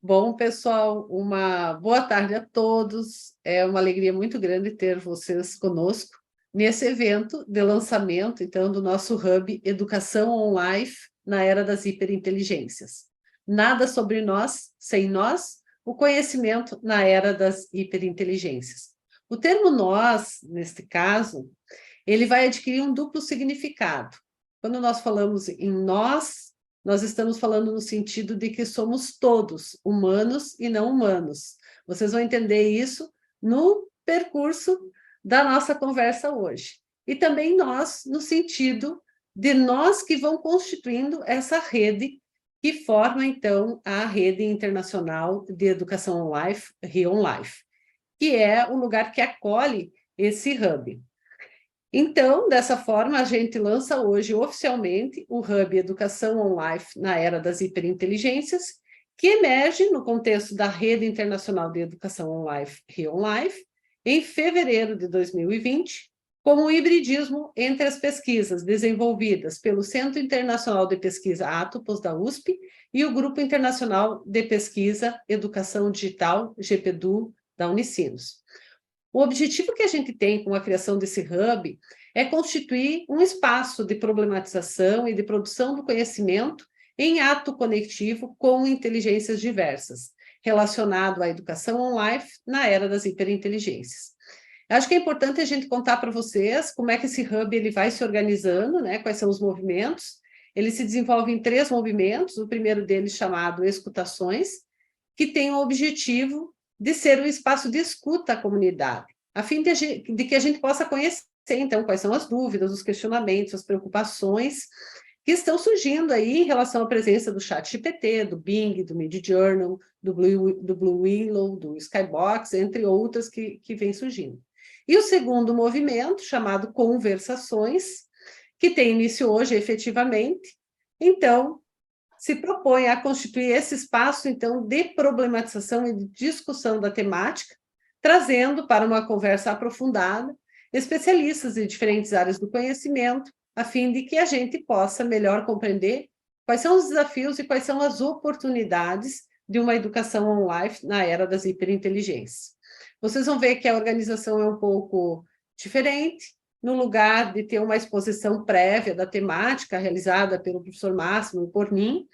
Bom, pessoal, uma boa tarde a todos. É uma alegria muito grande ter vocês conosco nesse evento de lançamento, então, do nosso Hub Educação Online na Era das Hiperinteligências. Nada sobre nós, sem nós, o conhecimento na Era das Hiperinteligências. O termo nós, neste caso, ele vai adquirir um duplo significado. Quando nós falamos em nós estamos falando no sentido de que somos todos humanos e não humanos. Vocês vão entender isso no percurso da nossa conversa hoje. E também nós, no sentido de nós que vão constituindo essa rede que forma, então, a Rede Internacional de Educação Online, RION-LIFE, que é o lugar que acolhe esse hub. Então, dessa forma, a gente lança hoje oficialmente o Hub Educação Online na Era das Hiperinteligências, que emerge no contexto da Rede Internacional de Educação Online, RION-LIFE, em fevereiro de 2020, como um hibridismo entre as pesquisas desenvolvidas pelo Centro Internacional de Pesquisa Atopos, da USP, e o Grupo Internacional de Pesquisa Educação Digital, GPEDU, da Unicinos. O objetivo que a gente tem com a criação desse hub é constituir um espaço de problematização e de produção do conhecimento em ato conectivo com inteligências diversas, relacionado à educação online na era das hiperinteligências. Acho que é importante a gente contar para vocês como é que esse hub ele vai se organizando, né? Quais são os movimentos. Ele se desenvolve em 3 movimentos, o primeiro deles chamado Escutações, que tem o objetivo de ser um espaço de escuta à comunidade, a fim de que a gente possa conhecer, então, quais são as dúvidas, os questionamentos, as preocupações que estão surgindo aí em relação à presença do ChatGPT, do Bing, do Midjourney, do Blue Willow, do Skybox, entre outras que vêm surgindo. E o segundo movimento, chamado Conversações, que tem início hoje, efetivamente, então, se propõe a constituir esse espaço, então, de problematização e de discussão da temática, trazendo para uma conversa aprofundada especialistas de diferentes áreas do conhecimento, a fim de que a gente possa melhor compreender quais são os desafios e quais são as oportunidades de uma educação online na era das hiperinteligências. Vocês vão ver que a organização é um pouco diferente, no lugar de ter uma exposição prévia da temática realizada pelo professor Máximo e por mim,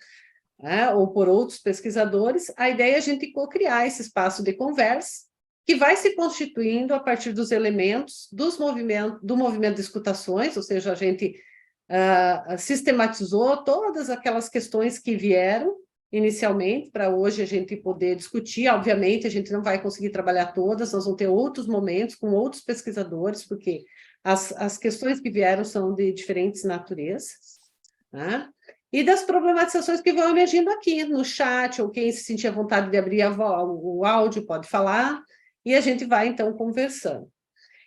ou por outros pesquisadores, a ideia é a gente co-criar esse espaço de conversa, que vai se constituindo a partir dos elementos do movimento de escutações, ou seja, a gente sistematizou todas aquelas questões que vieram inicialmente, para hoje a gente poder discutir. Obviamente, a gente não vai conseguir trabalhar todas, nós vamos ter outros momentos com outros pesquisadores, porque as questões que vieram são de diferentes naturezas, né? E das problematizações que vão emergindo aqui no chat, ou quem se sentir à vontade de abrir o áudio pode falar, e a gente vai, então, conversando.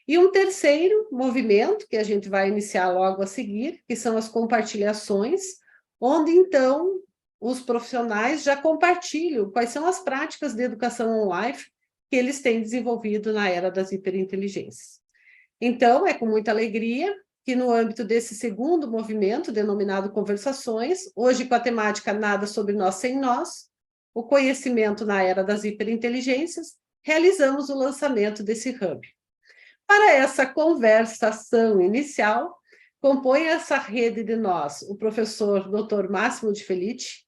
E um terceiro movimento, que a gente vai iniciar logo a seguir, que são as compartilhações, onde, então, os profissionais já compartilham quais são as práticas de educação online que eles têm desenvolvido na era das hiperinteligências. Então, é com muita alegria que, no âmbito desse segundo movimento, denominado Conversações, hoje com a temática Nada sobre nós sem nós, o conhecimento na era das hiperinteligências, realizamos o lançamento desse hub. Para essa conversação inicial, compõe essa rede de nós o professor Dr. Máximo de Felice,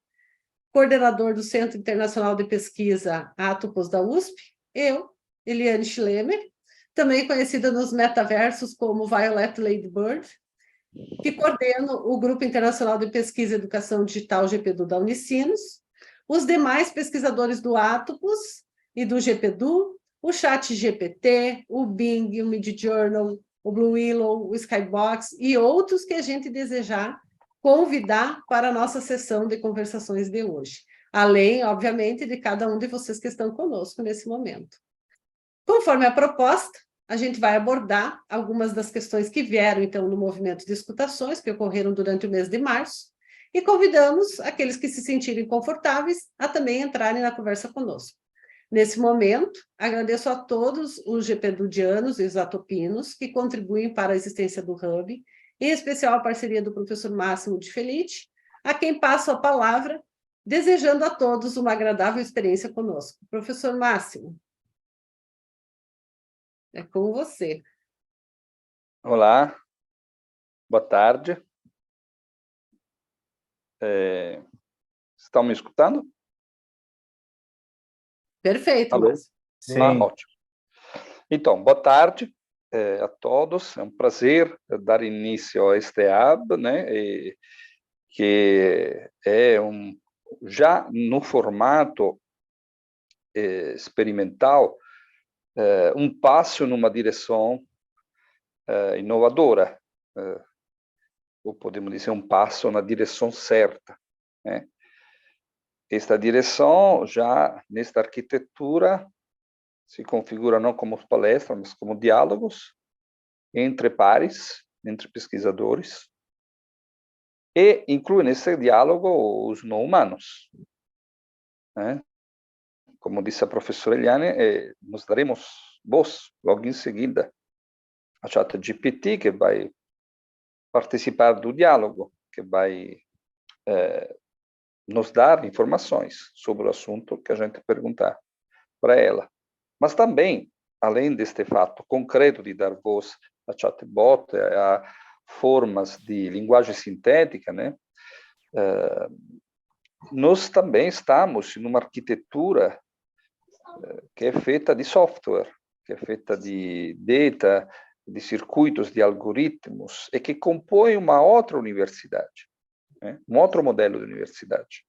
coordenador do Centro Internacional de Pesquisa Atopos da USP, eu, Eliane Schlemmer, também conhecida nos metaversos como Violet Ladybird, que coordeno o Grupo Internacional de Pesquisa e Educação Digital GPEDU da Unicinos, os demais pesquisadores do Atopos e do GPEDU, o ChatGPT, o Bing, o Midjourney, o Blue Willow, o Skybox e outros que a gente desejar convidar para a nossa sessão de conversações de hoje. Além, obviamente, de cada um de vocês que estão conosco nesse momento. Conforme a proposta, a gente vai abordar algumas das questões que vieram, então, no movimento de escutações, que ocorreram durante o mês de março, e convidamos aqueles que se sentirem confortáveis a também entrarem na conversa conosco. Nesse momento, agradeço a todos os GPEDudianos e os atopinos que contribuem para a existência do Hub, em especial a parceria do professor Máximo de Felice, a quem passo a palavra desejando a todos uma agradável experiência conosco. Professor Máximo, é com você. Olá, boa tarde. Estão me escutando? Perfeito, Alô? Máximo. Sim. Ótimo. Então, boa tarde a todos. É um prazer dar início a este hub, né? Que é já no formato experimental, um passo numa direção inovadora, ou podemos dizer um passo na direção certa, né? Esta direção, já nesta arquitetura, se configura não como palestras, mas como diálogos entre pares, entre pesquisadores, e inclui nesse diálogo os não humanos, né? Como disse a professora Eliane, nós daremos voz logo em seguida a ChatGPT, que vai participar do diálogo, que vai nos dar informações sobre o assunto que a gente perguntar para ela. Mas também, além deste fato concreto de dar voz a chatbot, a formas de linguagem sintética, né? Nós também estamos numa arquitetura que é feita de software, que é feita de data, de circuitos, de algoritmos, e que compõe uma outra universidade, né? Um outro modelo de universidade.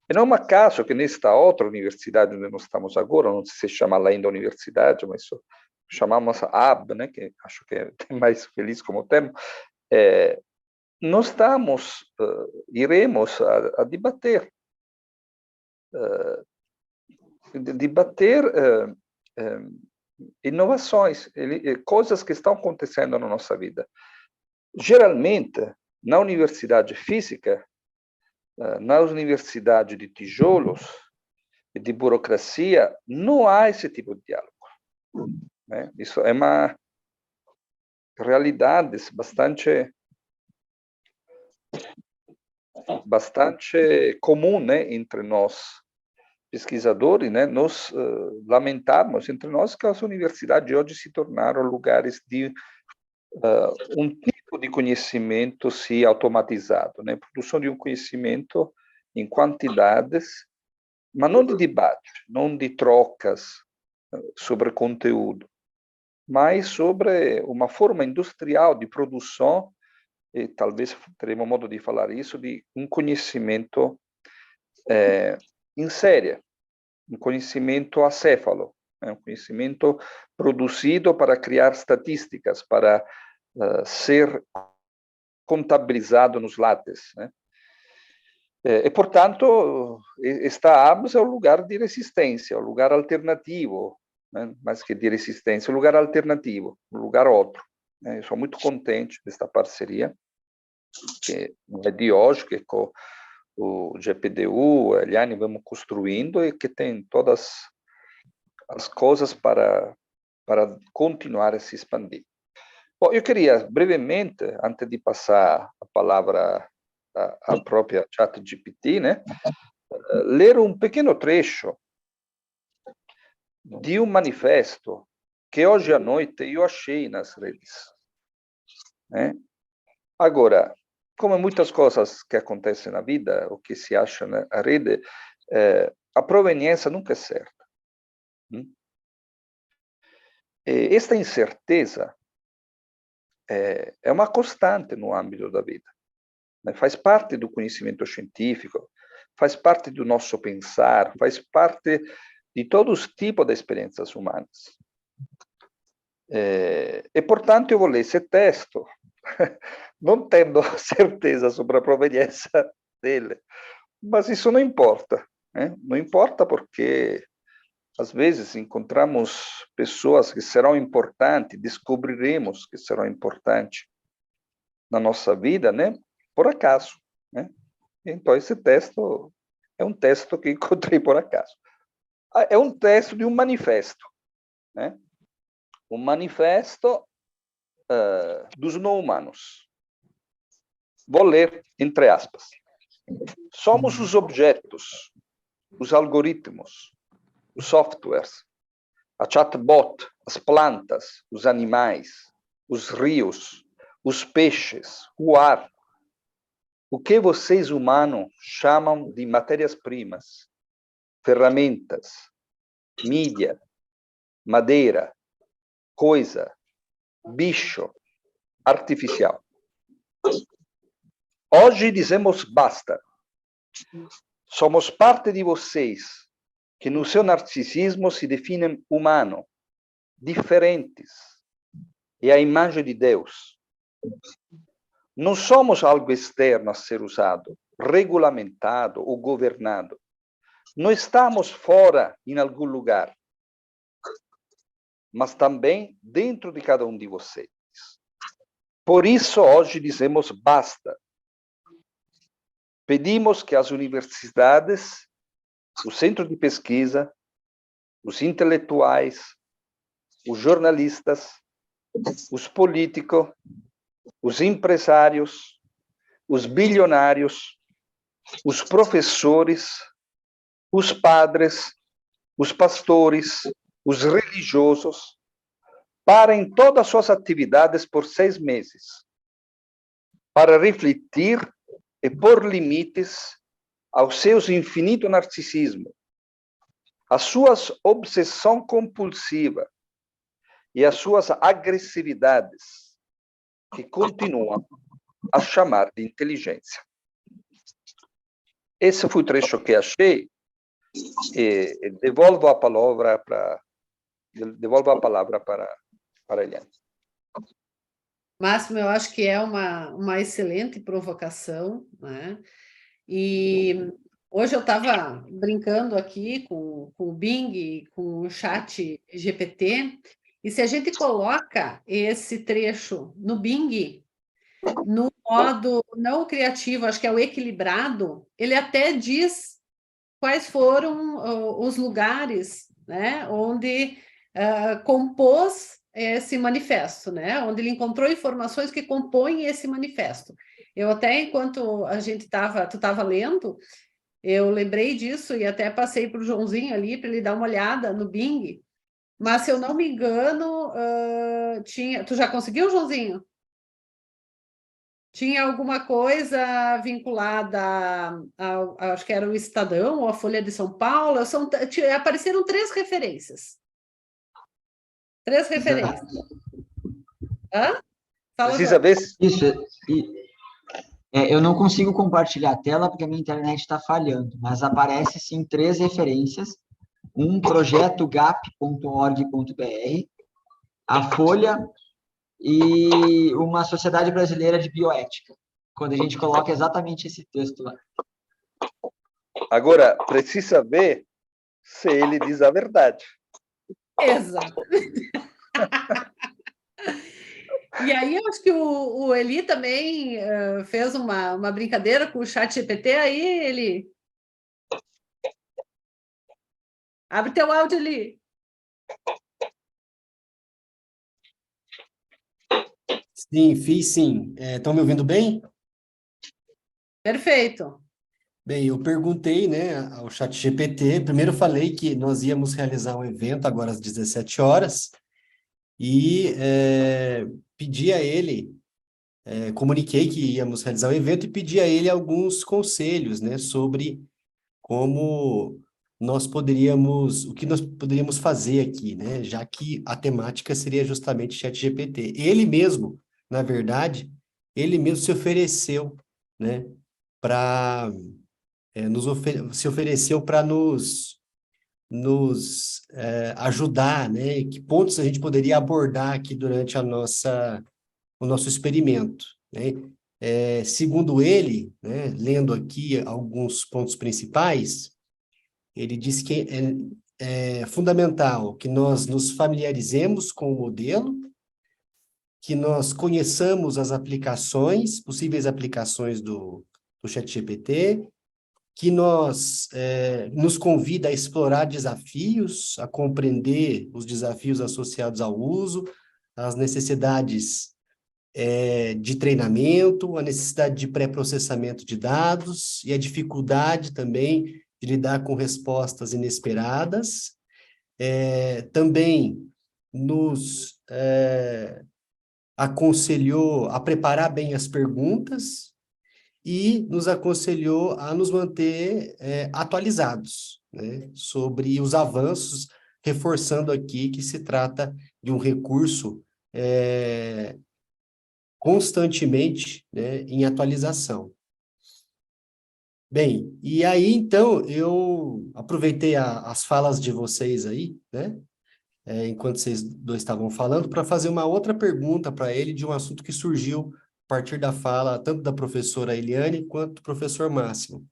E não é um acaso que nesta outra universidade onde nós estamos agora, não sei se chama ainda universidade, mas chamamos hub, né, que acho que é mais feliz como termo, nós iremos a debater, inovações, coisas que estão acontecendo na nossa vida. Geralmente, na universidade física, nas universidades de tijolos e de burocracia, não há esse tipo de diálogo, né? Isso é uma realidade bastante comum, né, entre nós pesquisadores, né? Nós lamentamos entre nós que as universidades hoje se tornaram lugares de um tipo de conhecimento se automatizado, né? Produção de um conhecimento em quantidades, mas não de debate, não de trocas sobre conteúdo, mas sobre uma forma industrial de produção, e talvez teremos modo de falar isso, de um conhecimento em série, um conhecimento acéfalo, né? Um conhecimento produzido para criar estatísticas, para ser contabilizado nos lattes, né? E, portanto, esta ABS é um lugar de resistência, um lugar alternativo, né? Mais que de resistência, um lugar alternativo, um lugar outro, né? Eu sou muito contente desta parceria, que não é de hoje, que com o GPDU, a Eliane, vamos construindo e que tem todas as coisas para continuar a se expandir. Bom, eu queria brevemente, antes de passar a palavra à própria ChatGPT, né, ler um pequeno trecho de um manifesto que hoje à noite eu achei nas redes, né? Agora, como muitas coisas que acontecem na vida, o que se acha na rede, a proveniência nunca é certa. Esta incerteza é uma constante no âmbito da vida, né? Faz parte do conhecimento científico, faz parte do nosso pensar, faz parte de todos os tipos de experiências humanas. E, portanto, eu vou ler esse texto, não tendo certeza sobre a proveniência dele, mas isso não importa, né? Não importa porque, às vezes, encontramos pessoas que serão importantes, descobriremos que serão importantes na nossa vida, né? Por acaso, né? Então, esse texto é um texto que encontrei por acaso. É um texto de um manifesto, né? Um manifesto dos não humanos. Vou ler entre aspas. Somos os objetos, os algoritmos, os softwares, a chatbot, as plantas, os animais, os rios, os peixes, o ar. O que vocês humanos chamam de matérias-primas, ferramentas, mídia, madeira, coisa, bicho, artificial. Hoje dizemos basta. Somos parte de vocês, que no seu narcisismo se definem humano, diferentes, e a imagem de Deus. Não somos algo externo a ser usado, regulamentado ou governado. Não estamos fora em algum lugar, mas também dentro de cada um de vocês. Por isso, hoje dizemos basta. Pedimos que as universidades, os centros de pesquisa, os intelectuais, os jornalistas, os políticos, os empresários, os bilionários, os professores, os padres, os pastores, os religiosos, parem todas as suas atividades por 6 meses, para refletir e pôr limites ao seu infinito narcisismo, às suas obsessão compulsiva e às suas agressividades, que continuam a chamar de inteligência. Esse foi o trecho que achei, e devolvo a palavra para Eliane. Máximo, eu acho que é uma excelente provocação, né? E hoje eu estava brincando aqui com o Bing, com o chat GPT, e se a gente coloca esse trecho no Bing, no modo não criativo, acho que é o equilibrado, ele até diz quais foram os lugares, né, onde compôs esse manifesto, né, onde ele encontrou informações que compõem esse manifesto. Eu até, enquanto tu estava lendo, eu lembrei disso e até passei para o Joãozinho ali para ele dar uma olhada no Bing, mas se eu não me engano, tinha... Tu já conseguiu, Joãozinho? Tinha alguma coisa vinculada acho que era o Estadão ou a Folha de São Paulo, apareceram 3 referências. 3 referências. Hã? Fala, Precisa ver se... Isso, eu não consigo compartilhar a tela porque a minha internet está falhando, mas aparece sim 3 referências, um projeto gap.org.br, a Folha e uma Sociedade Brasileira de Bioética, quando a gente coloca exatamente esse texto lá. Agora, precisa ver se ele diz a verdade. Exato. E aí, eu acho que o Eli também fez uma brincadeira com o chat GPT, aí ele... Abre teu áudio, Eli. Sim, fiz sim. Estão me ouvindo bem? Perfeito. Bem, eu perguntei, né, ao ChatGPT. Primeiro eu falei que nós íamos realizar um evento agora às 17 horas e pedi a ele, comuniquei que íamos realizar o evento e pedi a ele alguns conselhos, né, sobre como o que nós poderíamos fazer aqui, né, já que a temática seria justamente ChatGPT. Ele mesmo, na verdade, ele mesmo se ofereceu, né, para se ofereceu para nos ajudar, né? Que pontos a gente poderia abordar aqui durante o nosso experimento, né? Segundo ele, né, lendo aqui alguns pontos principais, ele diz que é fundamental que nós nos familiarizemos com o modelo, que nós conheçamos as aplicações, possíveis aplicações do ChatGPT, que nos convida a explorar desafios, a compreender os desafios associados ao uso, as necessidades de treinamento, a necessidade de pré-processamento de dados e a dificuldade também de lidar com respostas inesperadas. Também nos aconselhou a preparar bem as perguntas e nos aconselhou a nos manter atualizados, né, sobre os avanços, reforçando aqui que se trata de um recurso constantemente, né, em atualização. Bem, e aí, então, eu aproveitei as falas de vocês aí, né, enquanto vocês dois estavam falando, para fazer uma outra pergunta para ele de um assunto que surgiu a partir da fala tanto da professora Eliane quanto do professor Máximo,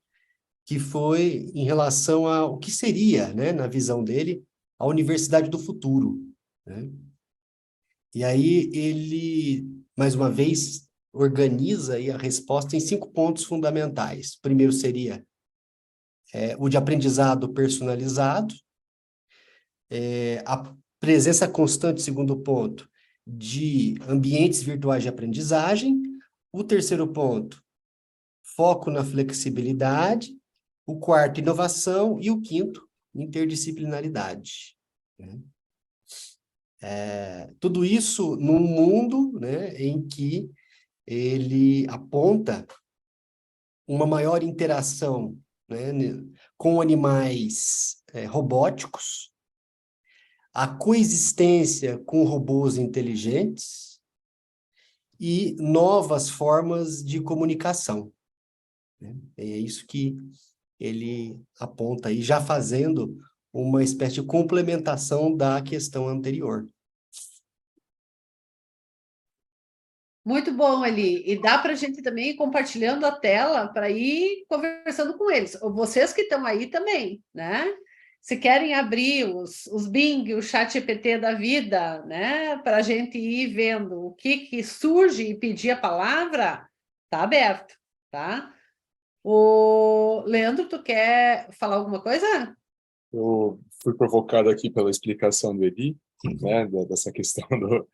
que foi em relação ao que seria, né, na visão dele, a universidade do futuro, né? E aí ele, mais uma vez, organiza aí a resposta em 5 pontos fundamentais. Primeiro seria o de aprendizado personalizado, a presença constante, segundo ponto, de ambientes virtuais de aprendizagem. O terceiro ponto, foco na flexibilidade. O quarto, inovação. E o quinto, interdisciplinaridade, né? Tudo isso num mundo, né, em que ele aponta uma maior interação, né, com animais robóticos, a coexistência com robôs inteligentes e novas formas de comunicação, né? É isso que ele aponta aí, já fazendo uma espécie de complementação da questão anterior. Muito bom, Eli. E dá para a gente também ir compartilhando a tela para ir conversando com eles. Ou vocês que estão aí também, né? Se querem abrir os Bing, o chat GPT da vida, né? Para a gente ir vendo o que surge e pedir a palavra, tá aberto, tá? O Leandro, tu quer falar alguma coisa? Eu fui provocado aqui pela explicação do Eli, né, dessa questão do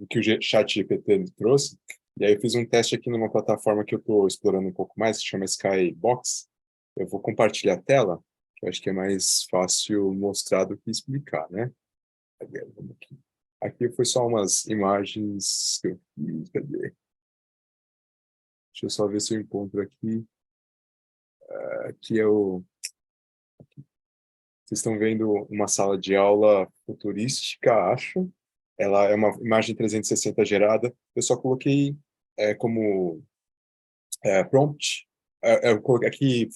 que o chat GPT me trouxe. E aí eu fiz um teste aqui numa plataforma que eu estou explorando um pouco mais, que chama Skybox. Eu vou compartilhar a tela, que eu acho que é mais fácil mostrar do que explicar, né? Vamos aqui. Aqui foi só umas imagens que eu fiz, cadê? Deixa eu só ver se eu encontro aqui. Aqui é o... Vocês estão vendo uma sala de aula futurística, acho. Ela é uma imagem 360 gerada. Eu só coloquei como prompt. Eu coloquei aqui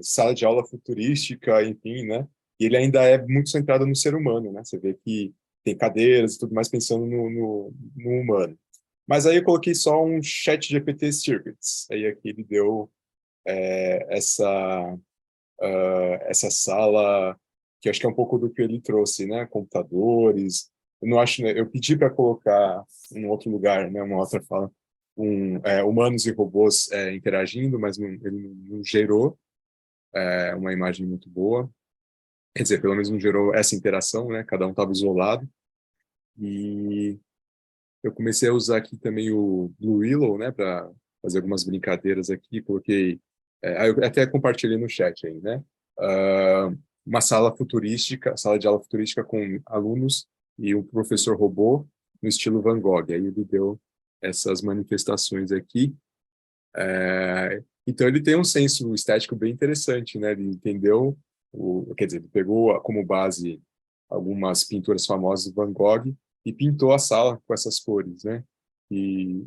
sala de aula futurística, enfim, né? E ele ainda é muito centrado no ser humano, né? Você vê que tem cadeiras e tudo mais pensando no humano. Mas aí eu coloquei só um chat GPT Circuits. Aí aqui ele deu essa sala, que acho que é um pouco do que ele trouxe, né? Computadores. Eu não acho, né? Eu pedi para colocar em outro lugar, né? Uma outra fala, humanos e robôs interagindo, mas ele não gerou uma imagem muito boa. Quer dizer, pelo menos não gerou essa interação, né? Cada um estava isolado. E eu comecei a usar aqui também o Blue Willow, né? Para fazer algumas brincadeiras aqui. Coloquei, eu até compartilhei no chat aí, né? Uma sala de aula futurística com alunos e um professor robô no estilo Van Gogh. Aí ele deu essas manifestações aqui. Então ele tem um senso estético bem interessante, né? Ele entendeu, quer dizer, ele pegou como base algumas pinturas famosas do Van Gogh e pintou a sala com essas cores, né? E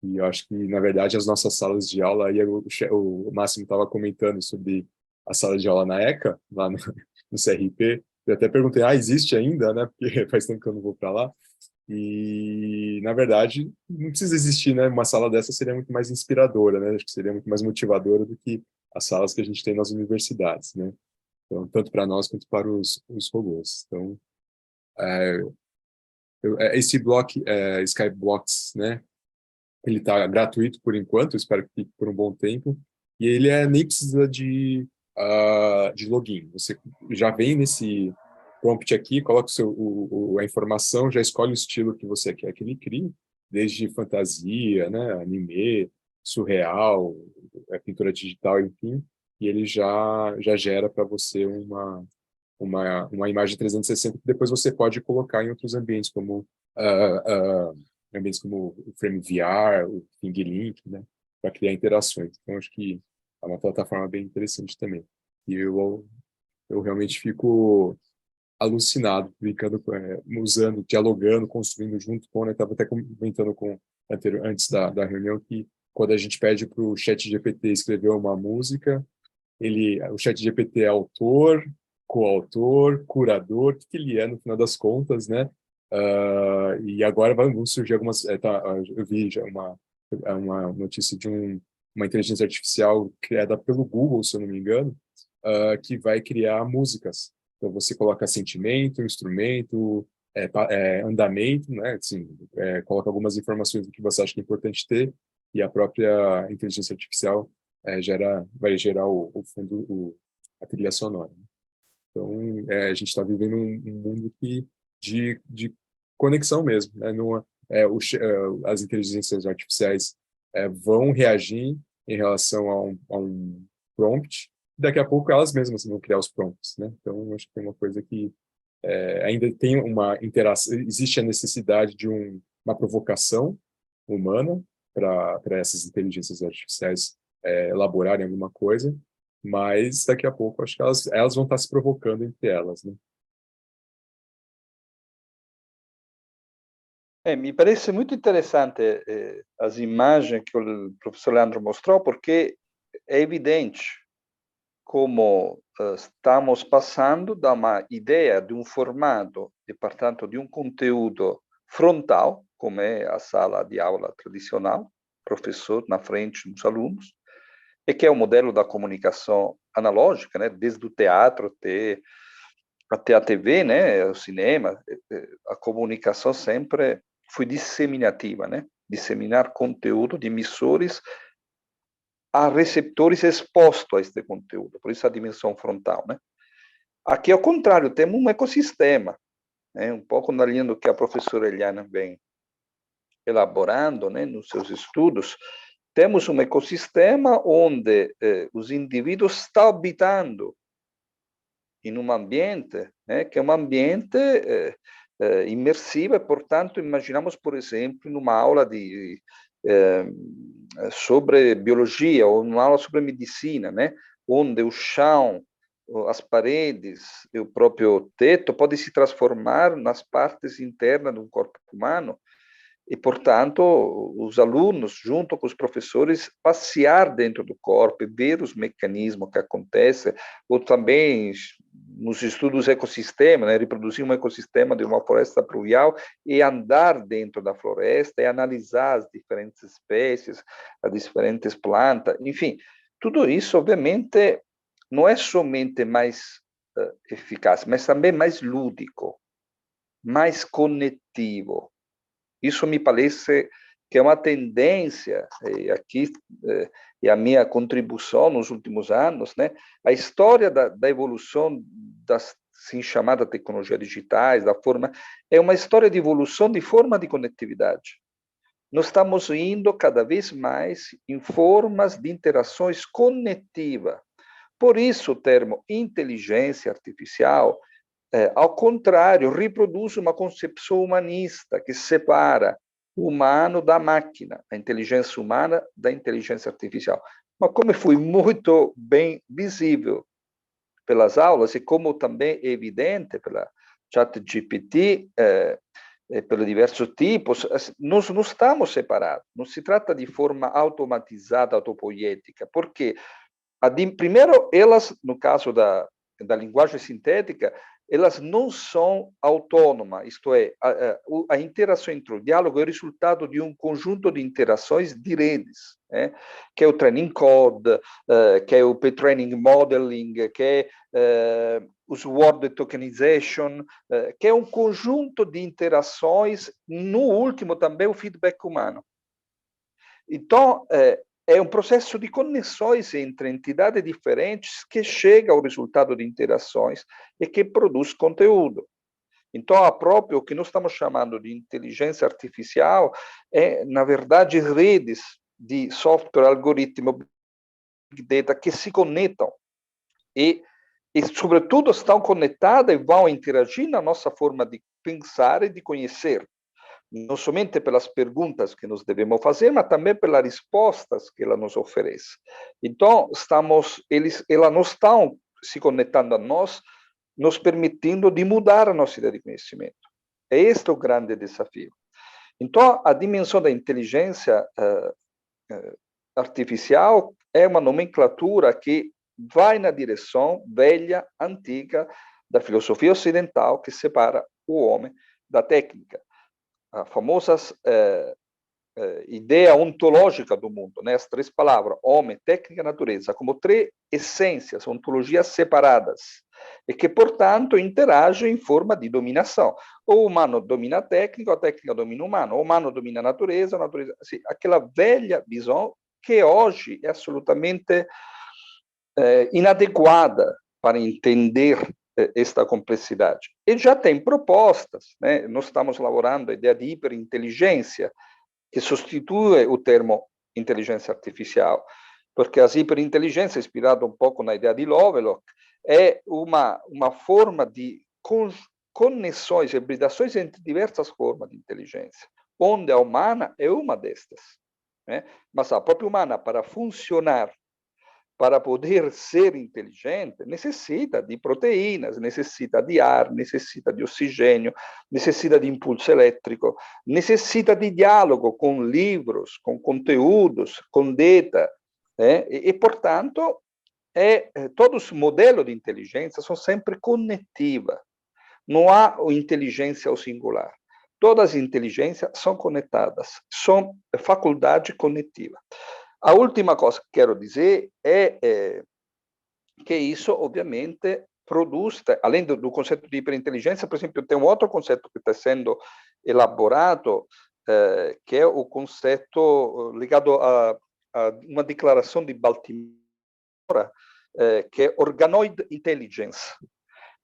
eu acho que, na verdade, as nossas salas de aula, aí o Máximo estava comentando sobre a sala de aula na ECA, lá no CRP. Eu até perguntei, existe ainda, né? Porque faz tempo que eu não vou para lá. E, na verdade, não precisa existir, né? Uma sala dessa seria muito mais inspiradora, né? Acho que seria muito mais motivadora do que as salas que a gente tem nas universidades, né? Então, tanto para nós quanto para os robôs. Então, esse Skybox, né? Ele está gratuito por enquanto, espero que fique por um bom tempo. E ele nem precisa de login. Você já vem prompt aqui, coloca a informação, já escolhe o estilo que você quer que ele crie, desde fantasia, né, anime, surreal, pintura digital, enfim, e ele já gera para você uma imagem 360 que depois você pode colocar em outros ambientes, como ambientes como o Frame VR, o Thing Link, né, para criar interações. Então, acho que é uma plataforma bem interessante também. E eu realmente fico alucinado, brincando, usando, dialogando, construindo junto com, né? Estava até comentando antes da reunião que quando a gente pede para o ChatGPT escrever uma música, o ChatGPT é autor, coautor, curador, o que ele é no final das contas, né? E agora vão surgir algumas... eu vi já uma notícia de uma inteligência artificial criada pelo Google, se eu não me engano, que vai criar músicas. Então, você coloca sentimento, instrumento, andamento, né? Assim, coloca algumas informações do que você acha que é importante ter, e a própria inteligência artificial vai gerar o fundo, a trilha sonora. Então, a gente está vivendo um mundo de conexão mesmo, né? As inteligências artificiais vão reagir em relação a um prompt, daqui a pouco elas mesmas vão criar os prompts, né? Então, acho que tem uma coisa que ainda tem uma interação, existe a necessidade de uma provocação humana para essas inteligências artificiais elaborarem alguma coisa, mas daqui a pouco acho que elas vão estar se provocando entre elas, né? Me parece muito interessante as imagens que o professor Leandro mostrou, porque é evidente como estamos passando da uma ideia de um formato e, portanto, de um conteúdo frontal, como é a sala de aula tradicional, professor na frente dos alunos, e que é o modelo da comunicação analógica, né, desde o teatro até a TV, né, o cinema, a comunicação sempre foi disseminativa, né, disseminar conteúdo de emissores a receptores expostos a este conteúdo, por isso a dimensão frontal, né? Aqui, ao contrário, temos um ecossistema, né, um pouco na linha do que a professora Eliana vem elaborando, né, nos seus estudos. Temos um ecossistema onde os indivíduos estão habitando em um ambiente, né, que é um ambiente imersivo, e, portanto, imaginamos, por exemplo, numa aula sobre biologia ou numa aula sobre medicina, né, onde o chão, as paredes e o próprio teto podem se transformar nas partes internas do corpo humano, e, portanto, os alunos, junto com os professores, passear dentro do corpo e ver os mecanismos que acontecem, ou também nos estudos ecossistema, né, reproduzir um ecossistema de uma floresta pluvial e andar dentro da floresta e analisar as diferentes espécies, as diferentes plantas, enfim, tudo isso, obviamente, não é somente mais eficaz, mas também mais lúdico, mais conectivo. Isso me parece que é uma tendência, e aqui é a minha contribuição nos últimos anos, né? A história da evolução das assim chamadas tecnologias digitais, da forma, é uma história de evolução de forma de conectividade. Nós estamos indo cada vez mais em formas de interações conectivas. Por isso o termo inteligência artificial, ao contrário, reproduz uma concepção humanista que separa o humano da máquina, a inteligência humana da inteligência artificial. Mas como foi muito bem visível pelas aulas, e como também é evidente pela ChatGPT, pelos diversos tipos, nós não estamos separados. Não se trata de forma automatizada, autopoética, porque, primeiro, elas, no caso da linguagem sintética, elas não são autônomas, isto é, a interação entre o diálogo é o resultado de um conjunto de interações de redes, né? Que é o training code, que é o pre-training modeling, que é o word tokenization, que é um conjunto de interações, no último também o feedback humano. Então, é um processo de conexões entre entidades diferentes que chega ao resultado de interações e que produz conteúdo. Então, próprio o que nós estamos chamando de inteligência artificial é, na verdade, redes de software, algoritmo, big data que se conectam e sobretudo, estão conectadas e vão interagir na nossa forma de pensar e de conhecer. Não somente pelas perguntas que nós devemos fazer, mas também pelas respostas que ela nos oferece. Então, elas não estão se conectando a nós, nos permitindo de mudar a nossa ideia de conhecimento. É este o grande desafio. Então, a dimensão da inteligência artificial é uma nomenclatura que vai na direção velha, antiga, da filosofia ocidental, que separa o homem da técnica. A famosa ideia ontológica do mundo, né? As três palavras, homem, técnica, natureza, como três essências, ontologias separadas, e que, portanto, interagem em forma de dominação. O humano domina a técnica domina o humano domina a natureza, assim, aquela velha visão que hoje é absolutamente inadequada para entender esta complexidade. E já tem propostas, né? Nós estamos elaborando a ideia de hiperinteligência, que substitui o termo inteligência artificial, porque as hiperinteligências, inspirada um pouco na ideia de Lovelock, é uma forma de conexões, hibridações entre diversas formas de inteligência, onde a humana é uma destas, né? Mas a própria humana, para funcionar, para poder ser inteligente, necessita de proteínas, necessita de ar, necessita de oxigênio, necessita de impulso elétrico, necessita de diálogo com livros, com conteúdos, com data. Portanto, todos os modelos de inteligência são sempre conectivos. Não há inteligência ao singular. Todas as inteligências são conectadas, são faculdade conetiva. A última coisa que quero dizer é que isso, obviamente, produz, além do conceito de hiperinteligência, por exemplo, tem um outro conceito que está sendo elaborado, que é o conceito ligado a uma declaração de Baltimore, que é Organoid Intelligence,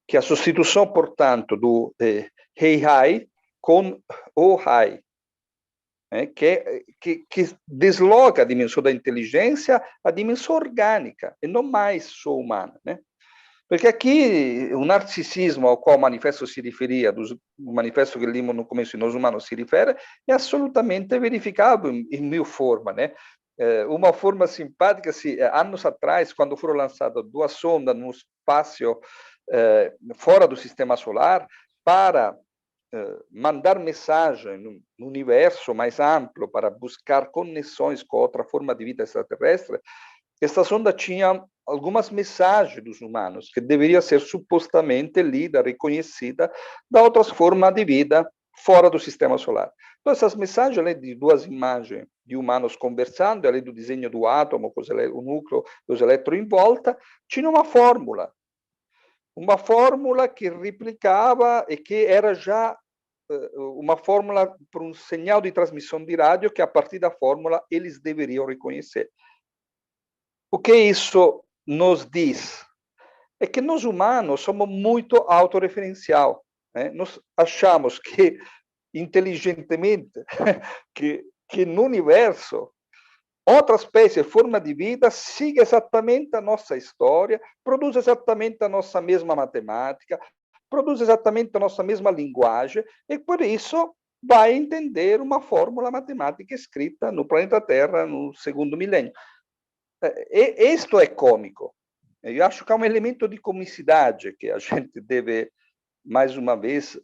que é a substituição, portanto, do AI com OI. Que desloca a dimensão da inteligência à dimensão orgânica, e não mais só humana. Né? Porque aqui o narcisismo ao qual o manifesto se referia, o manifesto que limo no começo e nos humanos se refere, é absolutamente verificável em mil formas. Né? Uma forma simpática, anos atrás, quando foram lançadas duas sondas no espaço fora do sistema solar, para mandar mensagem no universo mais amplo para buscar conexões com outra forma de vida extraterrestre, esta sonda tinha algumas mensagens dos humanos que deveria ser supostamente lida, reconhecida da outras formas de vida fora do sistema solar. Então, essas mensagens, além de duas imagens de humanos conversando, além do desenho do átomo, com o núcleo e os elétrons em volta, tinha uma fórmula que replicava e que era já uma fórmula para um sinal de transmissão de rádio que, a partir da fórmula, eles deveriam reconhecer. O que isso nos diz? É que nós humanos somos muito autorreferencial. Né? Nós achamos que, inteligentemente, que no universo outra espécie, forma de vida, siga exatamente a nossa história, produz exatamente a nossa mesma matemática, produz exatamente a nossa mesma linguagem, e por isso vai entender uma fórmula matemática escrita no planeta Terra no segundo milênio. Isto é cômico. Eu acho que é um elemento de comicidade que a gente deve, mais uma vez,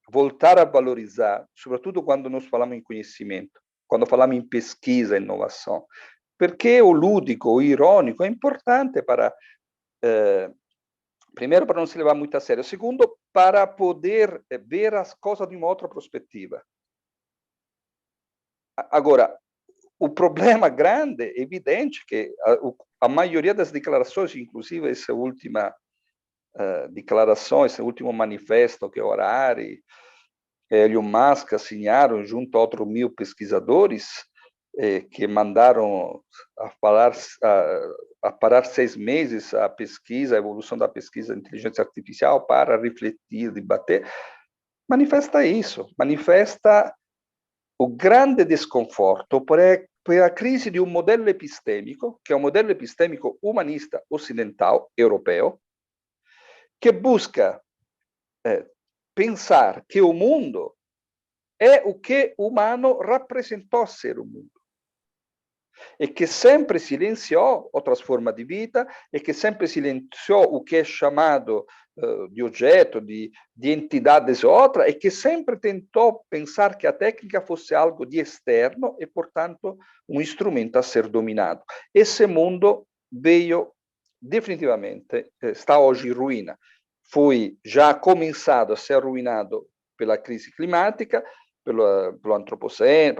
voltar a valorizar, sobretudo quando nós falamos em conhecimento, quando falamos em pesquisa e inovação. Porque o lúdico, o irônico é importante para, primeiro, para não se levar muito a sério, segundo, para poder ver as coisas de uma outra perspectiva. Agora, o problema grande, evidente, que a maioria das declarações, inclusive essa última declaração, esse último manifesto que o Harari, Elon Musk assinaram junto a outros 1000 pesquisadores, que mandaram a parar 6 meses a pesquisa, a evolução da pesquisa de inteligência artificial para refletir, debater, manifesta isso, manifesta o grande desconforto por a crise de um modelo epistêmico, que é um modelo epistêmico humanista ocidental, europeu, que busca pensar que o mundo é o que o humano representou ser o mundo. E que sempre silenciou outras formas de vida, e que sempre silenciou o que é chamado de objeto, de entidades outra, e que sempre tentou pensar que a técnica fosse algo de externo e, portanto, um instrumento a ser dominado. Esse mundo veio definitivamente, está hoje em ruína. Foi já começado a ser arruinado pela crise climática, pelo antropoceno,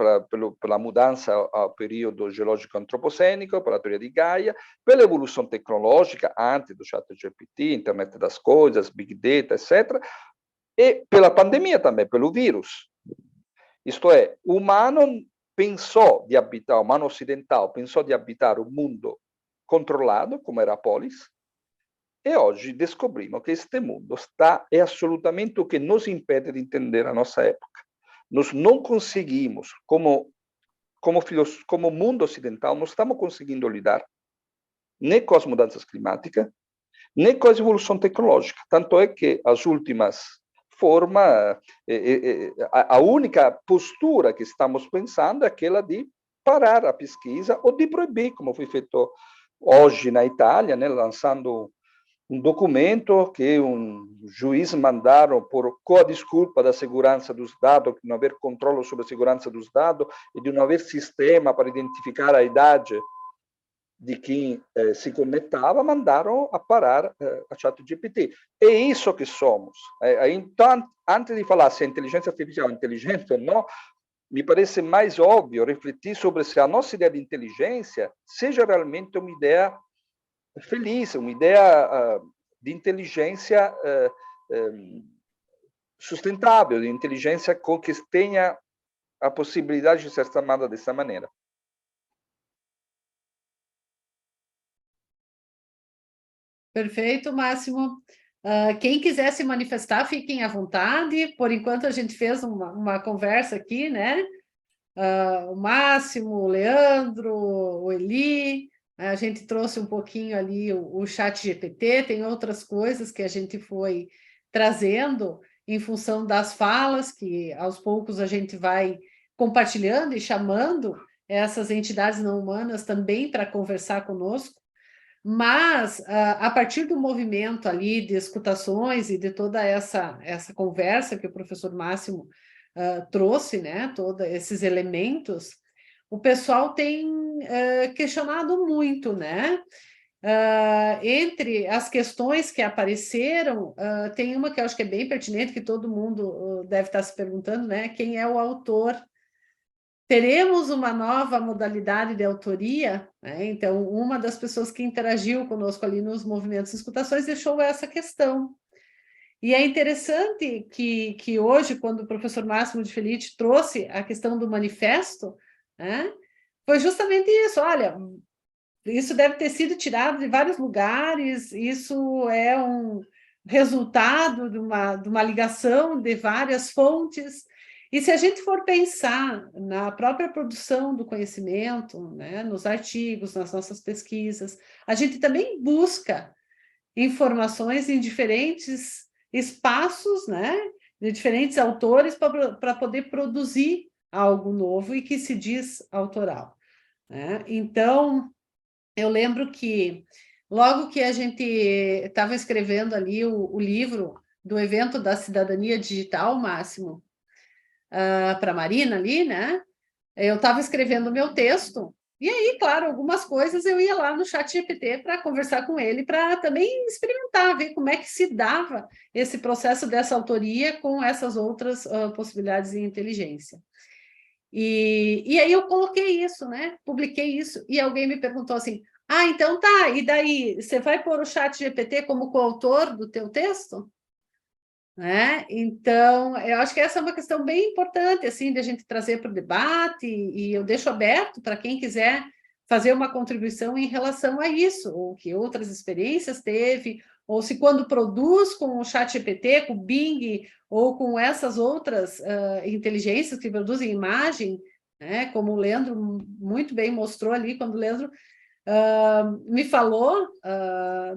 pela mudança ao período geológico antropocênico, pela teoria de Gaia, pela evolução tecnológica, antes do ChatGPT, internet das coisas, Big Data, etc., e pela pandemia também, pelo vírus. Isto é, o humano ocidental pensou de habitar um mundo controlado, como era a polis, e hoje descobrimos que este mundo é absolutamente o que nos impede de entender a nossa época. Nós não conseguimos, como mundo ocidental, não estamos conseguindo lidar nem com as mudanças climáticas, nem com a evolução tecnológica. Tanto é que as últimas formas, a única postura que estamos pensando é aquela de parar a pesquisa ou de proibir, como foi feito hoje na Itália, né, lançando um documento que um juiz mandaram com a desculpa da segurança dos dados, de não haver controle sobre a segurança dos dados e de não haver sistema para identificar a idade de quem se conectava, mandaram a parar a ChatGPT. É isso que somos. Então, antes de falar se a inteligência artificial é inteligente ou não, me parece mais óbvio refletir sobre se a nossa ideia de inteligência seja realmente uma ideia feliz, uma ideia de inteligência sustentável, de inteligência que tenha a possibilidade de ser chamada dessa maneira. Perfeito, Máximo. Quem quiser se manifestar, fiquem à vontade. Por enquanto, a gente fez uma conversa aqui, né? O Máximo, o Leandro, o Eli, a gente trouxe um pouquinho ali o ChatGPT, tem outras coisas que a gente foi trazendo em função das falas, que aos poucos a gente vai compartilhando e chamando essas entidades não humanas também para conversar conosco. Mas, a partir do movimento ali de escutações e de toda essa conversa que o professor Máximo trouxe, né, todos esses elementos, o pessoal tem questionado muito, né? Entre as questões que apareceram, tem uma que eu acho que é bem pertinente, que todo mundo deve estar se perguntando, né? Quem é o autor? Teremos uma nova modalidade de autoria, né? Então, uma das pessoas que interagiu conosco ali nos movimentos de escutações deixou essa questão. E é interessante que hoje, quando o professor Máximo de Felice trouxe a questão do manifesto, né, foi justamente isso, olha, isso deve ter sido tirado de vários lugares, isso é um resultado de uma ligação de várias fontes. E se a gente for pensar na própria produção do conhecimento, né, nos artigos, nas nossas pesquisas, a gente também busca informações em diferentes espaços, né, de diferentes autores para poder produzir algo novo e que se diz autoral, né? Então, eu lembro que logo que a gente estava escrevendo ali o livro do evento da cidadania digital, Máximo, para a Marina ali, né? Eu estava escrevendo o meu texto, e aí, claro, algumas coisas eu ia lá no ChatGPT para conversar com ele, para também experimentar, ver como é que se dava esse processo dessa autoria com essas outras possibilidades de inteligência. E aí eu coloquei isso, né? Publiquei isso, e alguém me perguntou assim, então tá, e daí, você vai pôr o ChatGPT como coautor do teu texto? né? Então, eu acho que essa é uma questão bem importante, assim, de a gente trazer para o debate, e eu deixo aberto para quem quiser fazer uma contribuição em relação a isso, ou que outras experiências teve, ou se quando produz com o ChatGPT, com o Bing, ou com essas outras inteligências que produzem imagem, né, como o Leandro muito bem mostrou ali, quando o Leandro me falou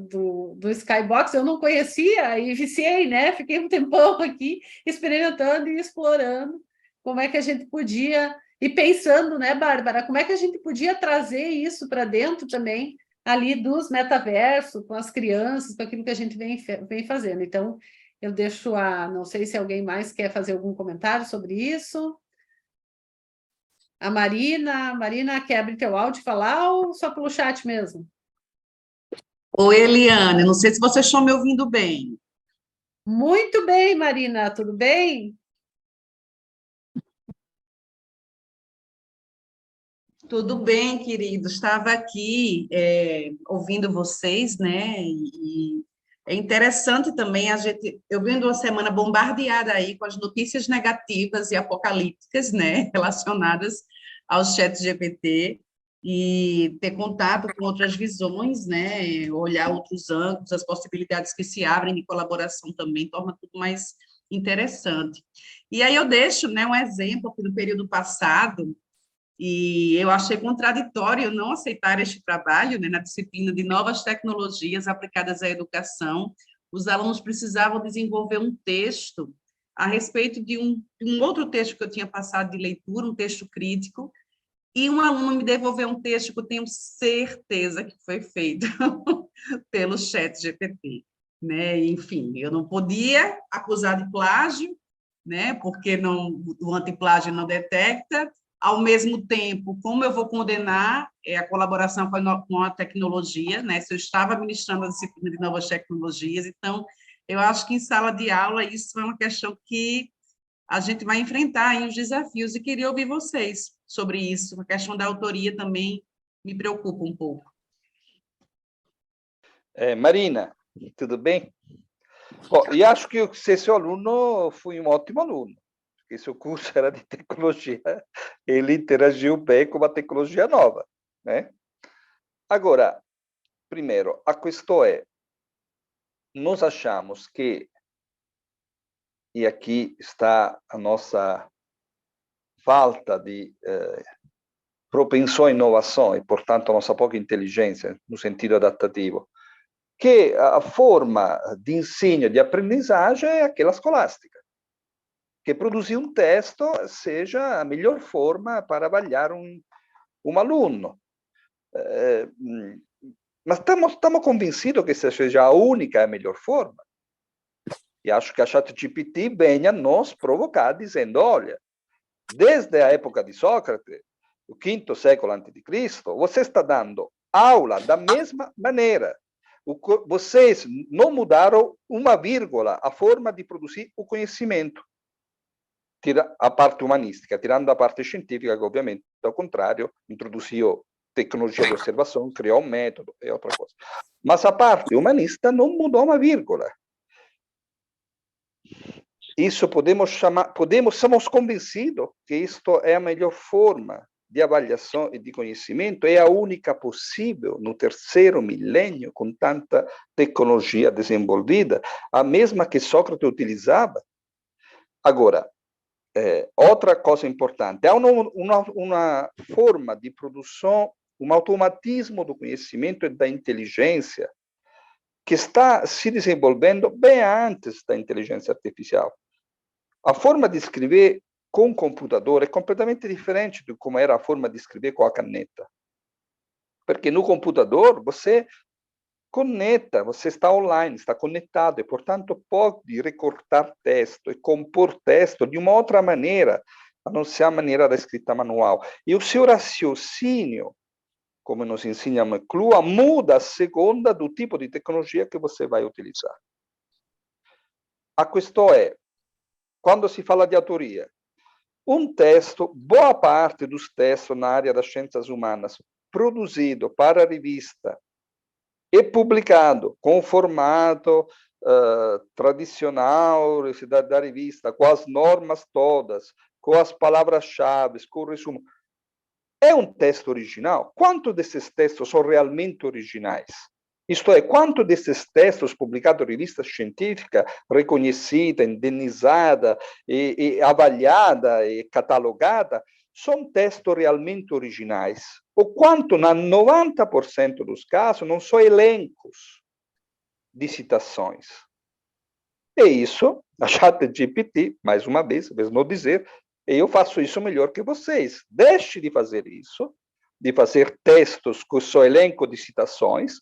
do Skybox, eu não conhecia e viciei, né? Fiquei um tempão aqui experimentando e explorando como é que a gente podia, e pensando, né, Bárbara, como é que a gente podia trazer isso para dentro também, ali dos metaversos, com as crianças, com aquilo que a gente vem fazendo. Então, eu deixo não sei se alguém mais quer fazer algum comentário sobre isso. A Marina, quer abrir teu áudio e falar ou só pelo chat mesmo? Oi, Eliane, não sei se vocês estão me ouvindo bem. Muito bem, Marina, tudo bem? Tudo bem, querido. Estava aqui ouvindo vocês, né? E é interessante também a gente. Eu venho de uma semana bombardeada aí com as notícias negativas e apocalípticas, né? Relacionadas ao chat GPT e ter contato com outras visões, né? Olhar outros ângulos, as possibilidades que se abrem de colaboração também torna tudo mais interessante. E aí eu deixo, né, um exemplo que no período passado e eu achei contraditório não aceitar este trabalho, né, na disciplina de novas tecnologias aplicadas à educação. Os alunos precisavam desenvolver um texto a respeito de um outro texto que eu tinha passado de leitura, um texto crítico, e um aluno me devolveu um texto que eu tenho certeza que foi feito pelo chat GPT. Né? Enfim, eu não podia acusar de plágio, né? Porque não, o antiplágio não detecta. Ao mesmo tempo, como eu vou condenar a colaboração com a tecnologia, né? Se eu estava ministrando a disciplina de novas tecnologias, então, eu acho que em sala de aula isso é uma questão que a gente vai enfrentar aí os desafios, e queria ouvir vocês sobre isso. A questão da autoria também me preocupa um pouco. Marina, tudo bem? Bom, e acho que se seu aluno foi um ótimo aluno, porque seu curso era de tecnologia, ele interagiu bem com uma tecnologia nova, né? Agora, primeiro, a questão é, nós achamos que, e aqui está a nossa falta de propensão à inovação e, portanto, a nossa pouca inteligência no sentido adaptativo, que a forma de ensino, de aprendizagem é aquela escolástica, que produzir um texto seja a melhor forma para avaliar um aluno. Mas estamos convencidos que essa seja a única e a melhor forma. E acho que a ChatGPT vem a nos provocar dizendo, olha, desde a época de Sócrates, o quinto século antes de Cristo, você está dando aula da mesma maneira. Vocês não mudaram uma vírgula a forma de produzir o conhecimento, a parte humanística, tirando a parte científica, que obviamente, ao contrário, introduziu tecnologia de observação, criou um método e outra coisa. Mas a parte humanista não mudou uma vírgula. Isso podemos chamar, somos convencidos que isto é a melhor forma de avaliação e de conhecimento, é a única possível no terceiro milênio, com tanta tecnologia desenvolvida, a mesma que Sócrates utilizava. Agora, outra coisa importante, há uma forma de produção, um automatismo do conhecimento e da inteligência que está se desenvolvendo bem antes da inteligência artificial. A forma de escrever com computador é completamente diferente de como era a forma de escrever com a caneta. Porque no computador você conecta, você está online, está conectado, e, portanto, pode recortar texto e compor texto de uma outra maneira, a não ser a maneira da escrita manual. E o seu raciocínio, como nos ensina McLuhan, muda a segunda do tipo de tecnologia que você vai utilizar. A questão é, quando se fala de autoria, um texto, boa parte dos textos na área das ciências humanas, produzido para a revista e publicado com o formato tradicional da revista, com as normas todas, com as palavras-chave, com o resumo, é um texto original? Quantos desses textos são realmente originais? Isto é, quanto desses textos publicados em revista científica, reconhecida, indenizada, e avaliada e catalogada, são textos realmente originais? Ou quanto, na 90% dos casos, não são elencos de citações? E isso, a ChatGPT, mais uma vez não dizer, eu faço isso melhor que vocês. Deixe de fazer isso, de fazer textos com seu elenco de citações,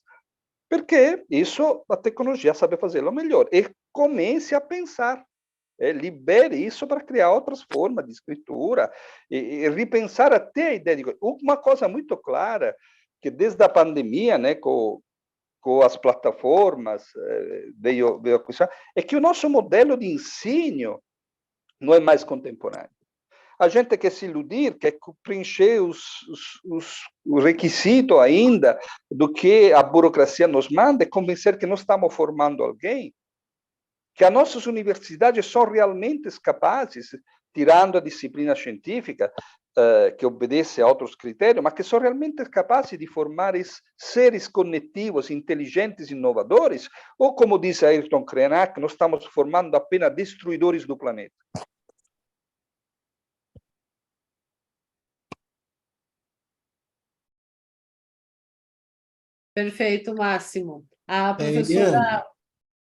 porque isso a tecnologia sabe fazê-lo melhor. E comece a pensar. Libere isso para criar outras formas de escritura e repensar até a ideia de... Uma coisa muito clara, que desde a pandemia, né, com as plataformas, veio a questão, é que o nosso modelo de ensino não é mais contemporâneo. A gente quer se iludir, quer preencher os requisitos ainda do que a burocracia nos manda, e convencer que nós estamos formando alguém, que as nossas universidades são realmente capazes, tirando a disciplina científica, que obedece a outros critérios, mas que são realmente capazes de formar seres cognitivos, inteligentes, inovadores, ou, como diz Ayrton Krenak, nós estamos formando apenas destruidores do planeta. Perfeito, Máximo. A Eliane, professora...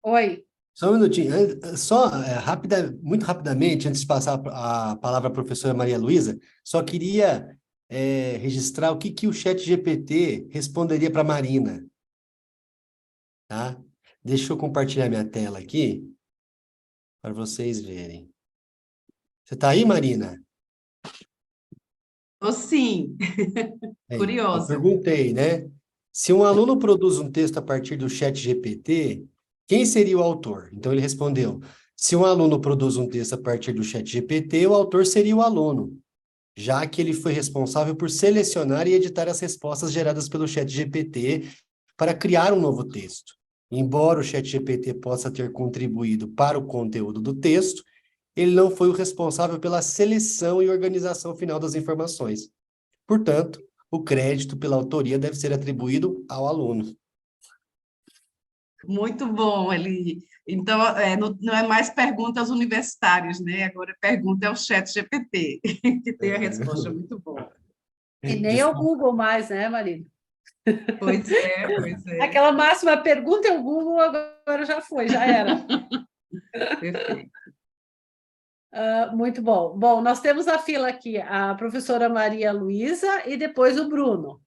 Oi. só um minutinho. Só muito rapidamente, antes de passar a palavra à professora Maria Luísa, só queria registrar o que o ChatGPT responderia para a Marina. Tá? Deixa eu compartilhar minha tela aqui, para vocês verem. Você está aí, Marina? Sim, Eu curiosa. perguntei, né? Se um aluno produz um texto a partir do ChatGPT, quem seria o autor? Então ele respondeu: se um aluno produz um texto a partir do ChatGPT, o autor seria o aluno, já que ele foi responsável por selecionar e editar as respostas geradas pelo ChatGPT para criar um novo texto. Embora o ChatGPT possa ter contribuído para o conteúdo do texto, ele não foi o responsável pela seleção e organização final das informações. Portanto, o crédito pela autoria deve ser atribuído ao aluno. Muito bom, ele. Então, não é mais perguntas universitárias, né? Agora a pergunta é o ChatGPT, que tem a resposta muito boa. E nem é o Google mais, né, Marina? Pois é, pois é. Aquela máxima pergunta é o Google, agora já foi, já era. Perfeito. Muito bom. Bom, nós temos a fila aqui, a professora Maria Luísa e depois o Bruno.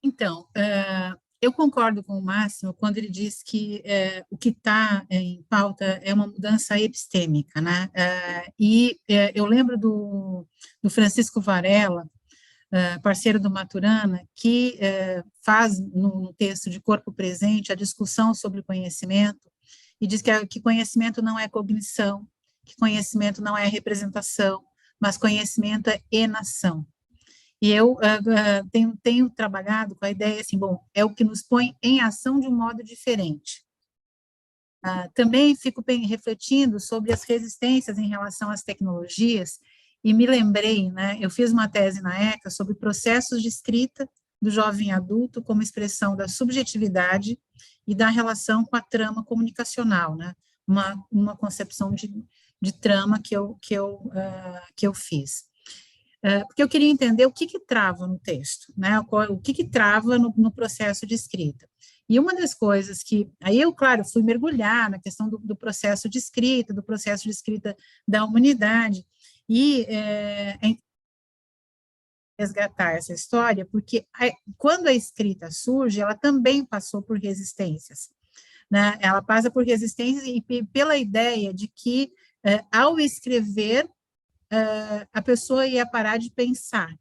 Então, eu concordo com o Máximo quando ele diz que o que está em pauta é uma mudança epistêmica, né? Eu lembro do Francisco Varela, parceiro do Maturana, que faz no texto de Corpo Presente a discussão sobre conhecimento e diz que conhecimento não é cognição, que conhecimento não é representação, mas conhecimento é enação. E eu tenho trabalhado com a ideia assim, bom, é o que nos põe em ação de um modo diferente. Também fico refletindo sobre as resistências em relação às tecnologias e me lembrei, né, eu fiz uma tese na ECA sobre processos de escrita do jovem adulto como expressão da subjetividade e da relação com a trama comunicacional, né, uma concepção de trama que eu fiz. Porque eu queria entender o que trava no texto, né? O que trava no processo de escrita. E uma das coisas que... Aí eu, claro, fui mergulhar na questão do processo de escrita, do processo de escrita da humanidade, e resgatar essa história, porque quando a escrita surge, ela também passou por resistências, né? Ela passa por resistências e pela ideia de que, ao escrever, a pessoa ia parar de pensar,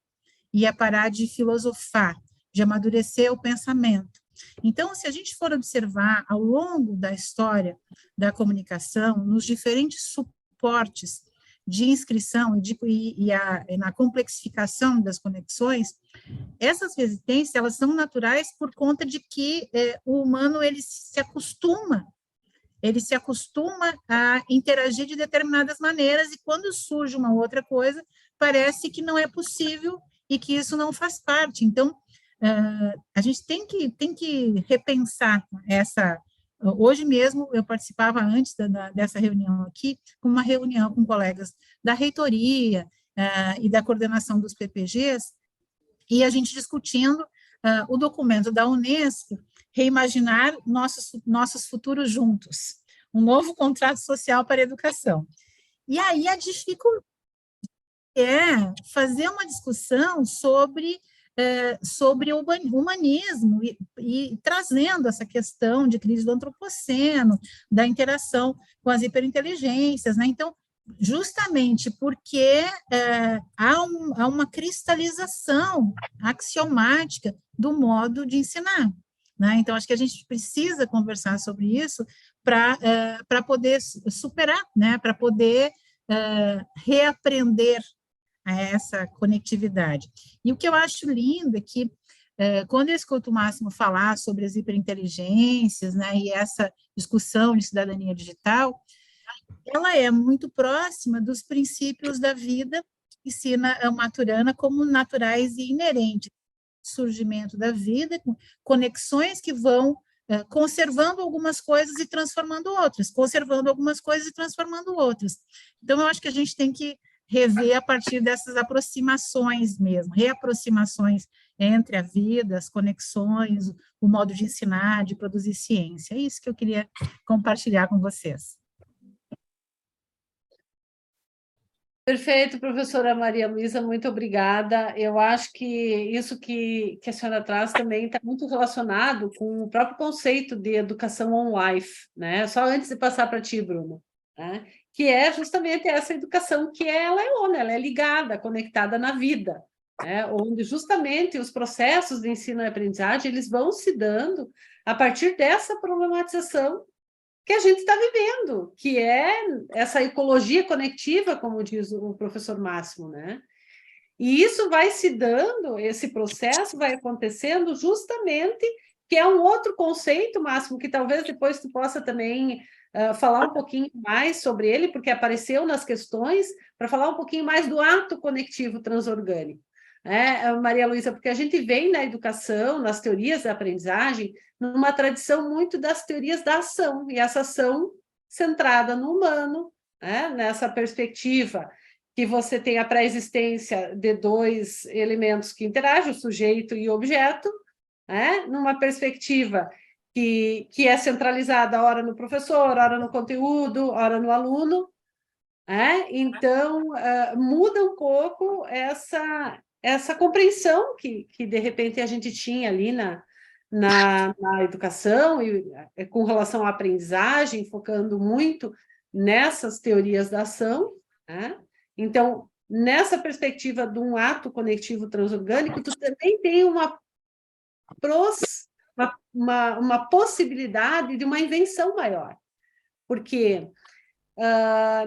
ia parar de filosofar, de amadurecer o pensamento. Então, se a gente for observar ao longo da história da comunicação, nos diferentes suportes de inscrição na complexificação das conexões, essas resistências, elas são naturais por conta de que o humano, ele se acostuma a interagir de determinadas maneiras, e quando surge uma outra coisa, parece que não é possível e que isso não faz parte. Então, a gente tem que repensar essa. Hoje mesmo, eu participava, antes dessa reunião aqui, com uma reunião com colegas da reitoria e da coordenação dos PPGs, e a gente discutindo o documento da Unesco, Reimaginar nossos futuros juntos, um novo contrato social para a educação. E aí a dificuldade é fazer uma discussão sobre o humanismo e trazendo essa questão de crise do antropoceno, da interação com as hiperinteligências, né? Então, justamente porque há uma cristalização axiomática do modo de ensinar, né? Então, acho que a gente precisa conversar sobre isso para poder superar, né? Para poder reaprender a essa conectividade. E o que eu acho lindo é que, quando eu escuto o Máximo falar sobre as hiperinteligências, né, e essa discussão de cidadania digital, ela é muito próxima dos princípios da vida que ensina a Maturana como naturais e inerentes ao surgimento da vida, com conexões que vão conservando algumas coisas e transformando outras, conservando algumas coisas e transformando outras. Então, eu acho que a gente tem que rever a partir dessas aproximações mesmo, reaproximações entre a vida, as conexões, o modo de ensinar, de produzir ciência. É isso que eu queria compartilhar com vocês. Perfeito, professora Maria Luísa, muito obrigada. Eu acho que isso que a senhora traz também está muito relacionado com o próprio conceito de educação on-life, né? Só antes de passar para ti, Bruno, né? Que é justamente essa educação que ela é ligada, conectada na vida, né? Onde justamente os processos de ensino e aprendizagem eles vão se dando a partir dessa problematização que a gente está vivendo, que é essa ecologia conectiva, como diz o professor Máximo, né? E isso vai se dando, esse processo vai acontecendo justamente, que é um outro conceito, Máximo, que talvez depois tu possa também falar um pouquinho mais sobre ele, porque apareceu nas questões, para falar um pouquinho mais do ato conectivo transorgânico. Maria Luísa, porque a gente vem na educação, nas teorias da aprendizagem, numa tradição muito das teorias da ação, e essa ação centrada no humano, né? Nessa perspectiva que você tem a pré-existência de dois elementos que interagem, o sujeito e o objeto, né? Numa perspectiva que é centralizada, ora no professor, ora no conteúdo, ora no aluno, né? Então, muda um pouco essa compreensão que, de repente, a gente tinha ali na educação, e com relação à aprendizagem, focando muito nessas teorias da ação, né? Então, nessa perspectiva de um ato conectivo transorgânico, tu também tem uma possibilidade de uma invenção maior, porque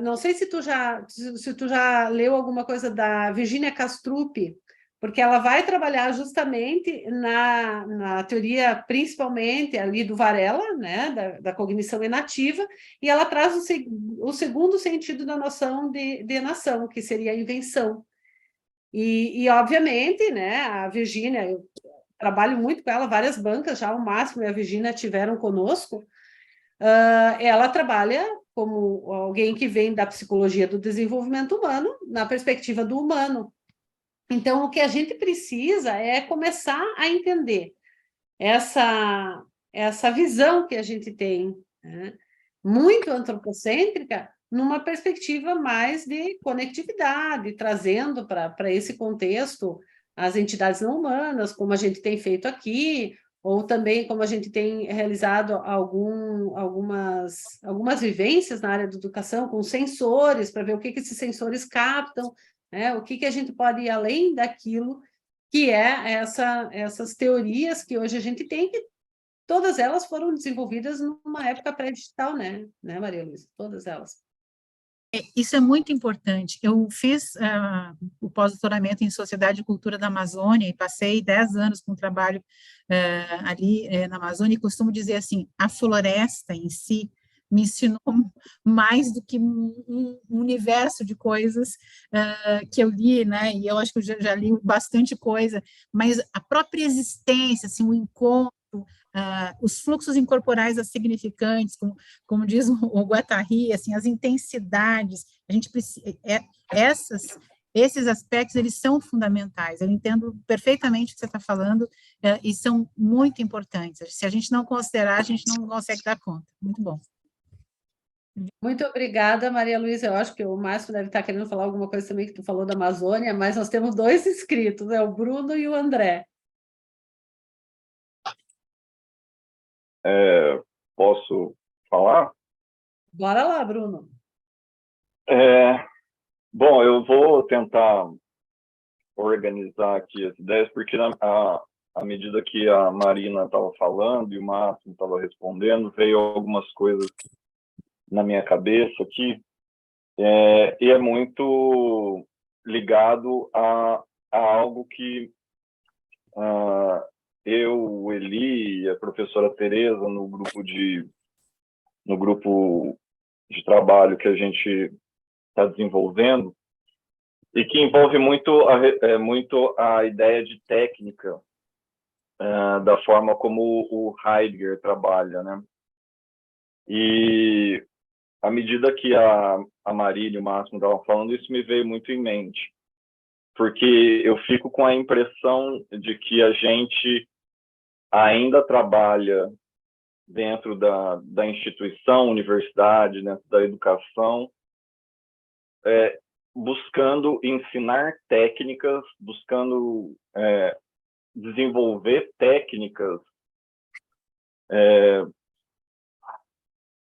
não sei se tu já leu alguma coisa da Virginia Kastrup, porque ela vai trabalhar justamente na teoria, principalmente ali do Varela, né, da cognição enativa, e ela traz o segundo sentido da noção de nação, que seria a invenção. E obviamente, né, a Virginia, eu trabalho muito com ela, várias bancas já, o Máximo e a Virginia tiveram conosco, ela trabalha como alguém que vem da psicologia do desenvolvimento humano, na perspectiva do humano. Então, o que a gente precisa é começar a entender essa visão que a gente tem, né, muito antropocêntrica, numa perspectiva mais de conectividade, trazendo para esse contexto as entidades não humanas, como a gente tem feito aqui, ou também como a gente tem realizado algumas vivências na área da educação, com sensores, para ver o que esses sensores captam, né? O que a gente pode ir além daquilo que é essas teorias que hoje a gente tem, que todas elas foram desenvolvidas numa época pré-digital, né, Maria Luísa? Todas elas. Isso é muito importante. Eu fiz o pós-doutoramento em Sociedade e Cultura da Amazônia e passei 10 anos com trabalho ali na Amazônia, e costumo dizer assim, a floresta em si me ensinou mais do que um universo de coisas que eu li, né? E eu acho que eu já li bastante coisa, mas a própria existência, assim, o encontro, os fluxos incorporais significantes, como diz o Guattari, assim, as intensidades, a gente precisa, esses aspectos, eles são fundamentais, eu entendo perfeitamente o que você está falando, e são muito importantes, se a gente não considerar, a gente não consegue dar conta. Muito bom. Muito obrigada, Maria Luísa. Eu acho que o Márcio deve estar querendo falar alguma coisa também que tu falou da Amazônia, mas nós temos 2 inscritos, o Bruno e o André. Posso falar? Bora lá, Bruno. Bom, eu vou tentar organizar aqui as ideias, porque à medida que a Marina estava falando e o Márcio estava respondendo, veio algumas coisas na minha cabeça aqui, e é muito ligado a algo que eu, o Eli e a professora Tereza, no grupo de trabalho que a gente está desenvolvendo, e que envolve muito a ideia de técnica, da forma como o Heidegger trabalha, né? E à medida que a Marília e o Máximo estavam falando, isso me veio muito em mente, porque eu fico com a impressão de que a gente ainda trabalha dentro da instituição, universidade, dentro da educação, buscando ensinar técnicas, buscando desenvolver técnicas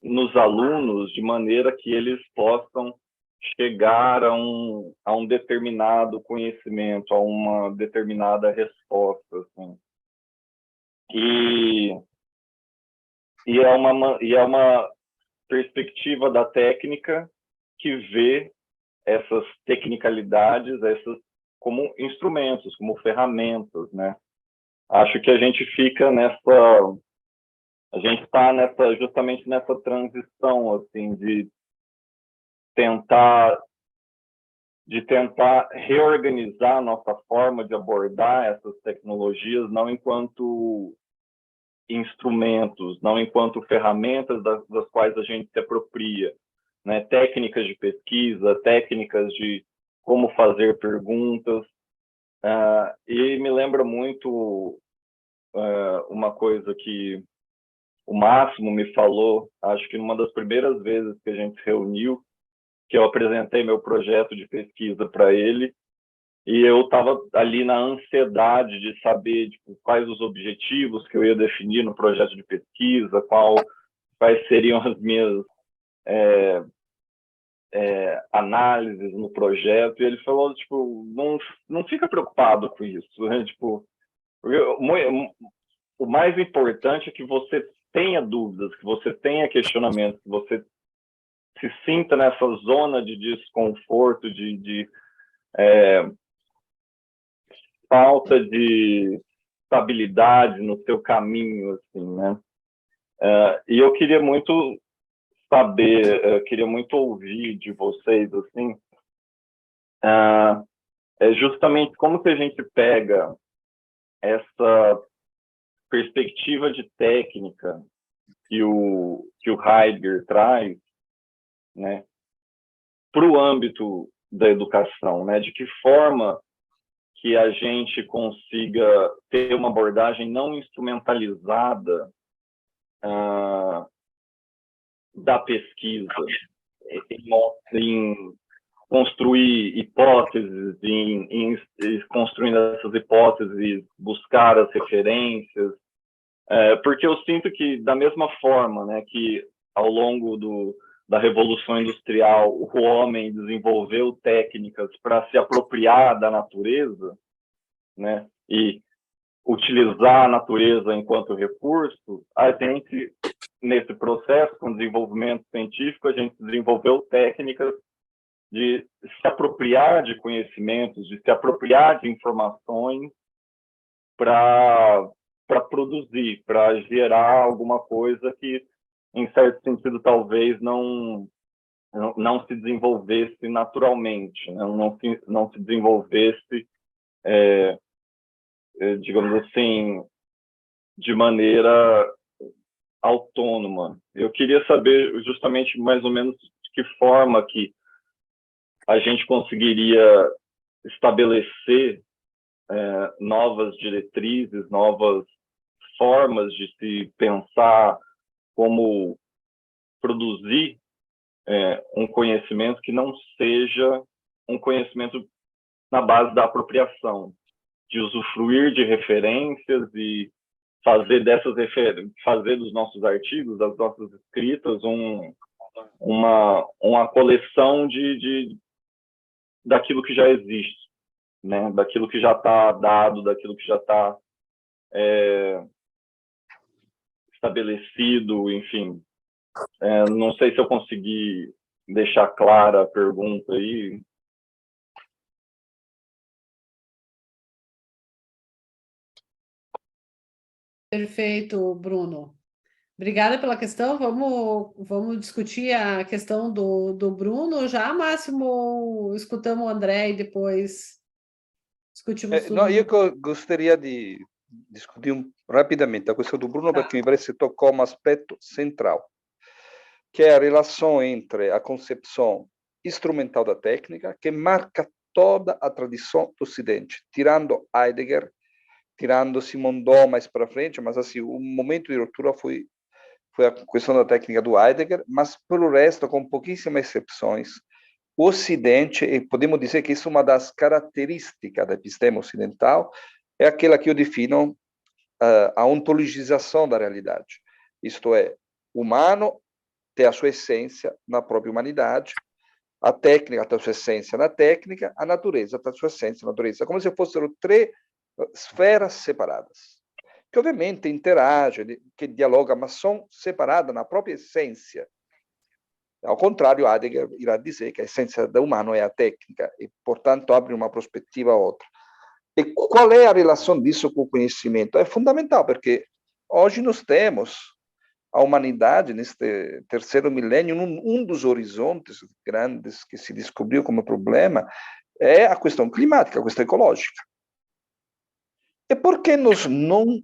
nos alunos, de maneira que eles possam chegar a um determinado conhecimento, a uma determinada resposta, assim. E é uma perspectiva da técnica que vê essas tecnicalidades, como instrumentos, como ferramentas, né? Acho que a gente fica a gente está justamente nessa transição, assim, de tentar reorganizar a nossa forma de abordar essas tecnologias, não enquanto instrumentos, não enquanto ferramentas das quais a gente se apropria, né? Técnicas de pesquisa, técnicas de como fazer perguntas, e me lembra muito uma coisa que o Máximo me falou, acho que numa das primeiras vezes que a gente se reuniu, que eu apresentei meu projeto de pesquisa para ele, e eu estava ali na ansiedade de saber quais os objetivos que eu ia definir no projeto de pesquisa, quais seriam as minhas análises no projeto, e ele falou, não fica preocupado com isso, né? O mais importante é que você tenha dúvidas, que você tenha questionamentos, que você se sinta nessa zona de desconforto, de falta de estabilidade no seu caminho, assim, né? E eu queria muito saber, queria muito ouvir de vocês, assim, justamente como que a gente pega essa perspectiva de técnica que o Heidegger traz, né, para o âmbito da educação, né? De que forma que a gente consiga ter uma abordagem não instrumentalizada da pesquisa, em construir hipóteses, em construindo essas hipóteses, buscar as referências, porque eu sinto que, da mesma forma, né, que ao longo da Revolução Industrial o homem desenvolveu técnicas para se apropriar da natureza, né, e utilizar a natureza enquanto recurso, a gente, nesse processo, com desenvolvimento científico, a gente desenvolveu técnicas de se apropriar de conhecimentos, de se apropriar de informações para produzir, para gerar alguma coisa que, em certo sentido, talvez não se desenvolvesse naturalmente, né? Não se desenvolvesse, digamos assim, de maneira autônoma. Eu queria saber justamente mais ou menos de que forma que a gente conseguiria estabelecer novas diretrizes, novas formas de se pensar como produzir um conhecimento que não seja um conhecimento na base da apropriação, de usufruir de referências e fazer fazer dos nossos artigos, das nossas escritas, uma coleção daquilo que já existe, né? Daquilo que já está dado, daquilo que já está estabelecido, enfim. Não sei se eu consegui deixar clara a pergunta aí. Perfeito, Bruno. Obrigada pela questão. Vamos discutir a questão do Bruno já, Máximo? Escutamos o André e depois discutimos tudo. No, io gostaria di discutere rapidamente a questão do Bruno, perché mi parece que tocou um aspecto central, que é a relação entre a concepção instrumental da técnica, que marca toda a tradição do Ocidente, tirando Heidegger, tirando Simondon mais para frente, mas assim, o momento de ruptura foi a questão da técnica do Heidegger, mas pelo resto, com pouquíssimas exceções, o Ocidente, e podemos dizer que isso é uma das características da episteme ocidental, é aquela que eu defino a ontologização da realidade. Isto é, o humano tem a sua essência na própria humanidade, a técnica tem a sua essência na técnica, a natureza tem a sua essência na natureza, como se fossem três esferas separadas, que obviamente interagem, que dialogam, mas são separadas na própria essência. Ao contrário, Heidegger irá dizer que a essência do humano é a técnica e, portanto, abre uma perspectiva a outra. E qual é a relação disso com o conhecimento? É fundamental, porque hoje nós temos a humanidade, neste terceiro milênio, um dos horizontes grandes que se descobriu como problema é a questão climática, a questão ecológica. E por que nós não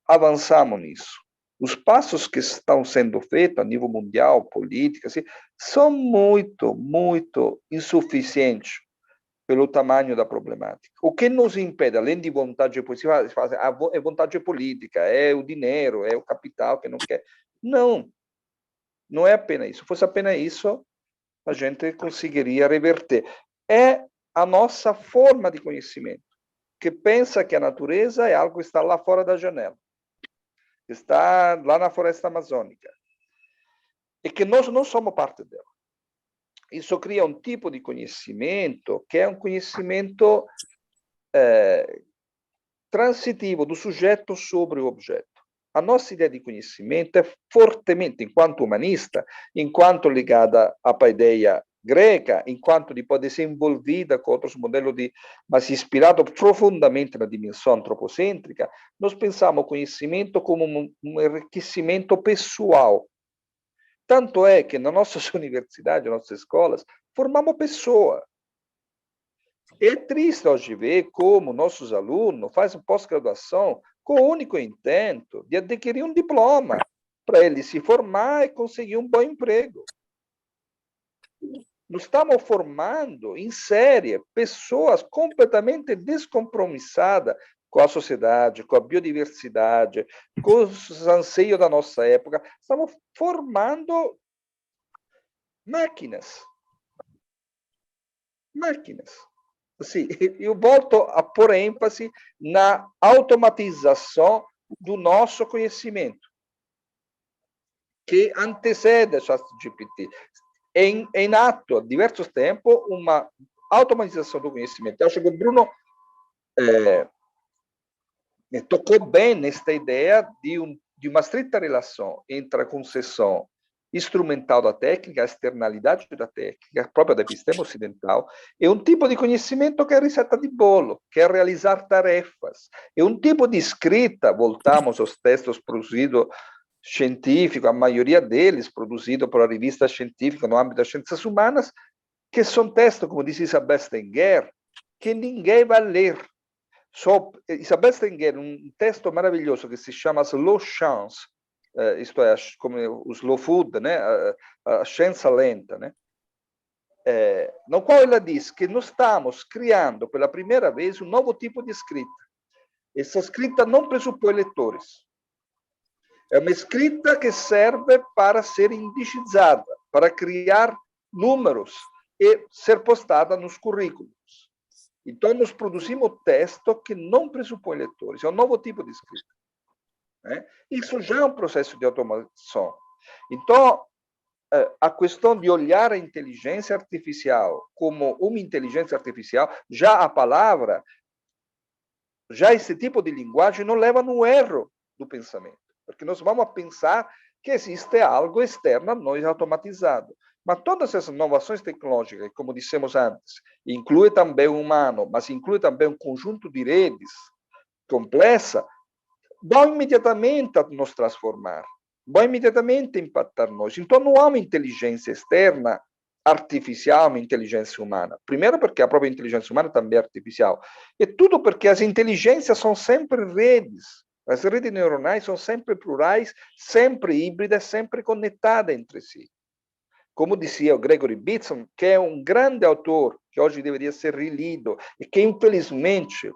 avançamos nisso? Os passos que estão sendo feitos a nível mundial, política, assim, são muito, muito insuficientes pelo tamanho da problemática. O que nos impede, além de vontade política, é vontade política, é o dinheiro, é o capital que não quer. Não, não é apenas isso. Se fosse apenas isso, a gente conseguiria reverter. É a nossa forma de conhecimento, que pensa que a natureza é algo que está lá fora da janela, está lá na floresta amazônica, e que nós não somos parte dela. Isso cria um tipo de conhecimento que é um conhecimento transitivo do sujeito sobre o objeto. A nossa ideia de conhecimento é fortemente, enquanto humanista, enquanto ligada à paideia grega, enquanto pode ser envolvida com outros modelos mas inspirado profundamente na dimensão antropocêntrica, nós pensamos o conhecimento como um enriquecimento pessoal. Tanto é que nas nossas universidades, nas nossas escolas, formamos pessoas. É triste hoje ver como nossos alunos fazem pós-graduação com o único intento de adquirir um diploma, para ele se formar e conseguir um bom emprego. Nós estamos formando, em série, pessoas completamente descompromissadas com a sociedade, com a biodiversidade, com os anseios da nossa época. Estamos formando máquinas. Máquinas. Assim, eu volto a pôr ênfase na automatização do nosso conhecimento, que antecede a ChatGPT. Em ato, há diversos tempos, uma automatização do conhecimento. Eu acho que o Bruno tocou bem nesta ideia de uma estrita relação entre a concessão instrumental da técnica, a externalidade da técnica, própria da epistema ocidental, é um tipo de conhecimento que é receita de bolo, que é realizar tarefas. É um tipo de escrita, voltamos aos textos produzidos científicos, a maioria deles produzidos por revistas científicas no âmbito das ciências humanas, que são textos, como disse Isabel Stenger, que ninguém vai ler. Só Isabel Stenger, um texto maravilhoso que se chama Slow Chance, isto é, como o slow food, né? A ciência lenta, né? No qual ela diz que nós estamos criando pela primeira vez um novo tipo de escrita. Essa escrita não pressupõe leitores. É uma escrita que serve para ser indicizada, para criar números e ser postada nos currículos. Então, nós produzimos texto que não pressupõe leitores. É um novo tipo de escrita. Isso já é um processo de automação. Então, a questão de olhar a inteligência artificial como uma inteligência artificial, já a palavra, já esse tipo de linguagem não leva no erro do pensamento, porque nós vamos pensar que existe algo externo a nós automatizado. Mas todas essas inovações tecnológicas, como dissemos antes, inclui também o humano, mas inclui também um conjunto de redes complexa, vão imediatamente nos transformar, vão imediatamente impactar nós. Então, não há uma inteligência externa artificial, uma inteligência humana. Primeiro, porque a própria inteligência humana também é artificial. E tudo porque as inteligências são sempre redes. As redes neuronais são sempre plurais, sempre híbridas, sempre conectadas entre si. Como dizia o Gregory Bateson, que é um grande autor, que hoje deveria ser relido, e que, infelizmente,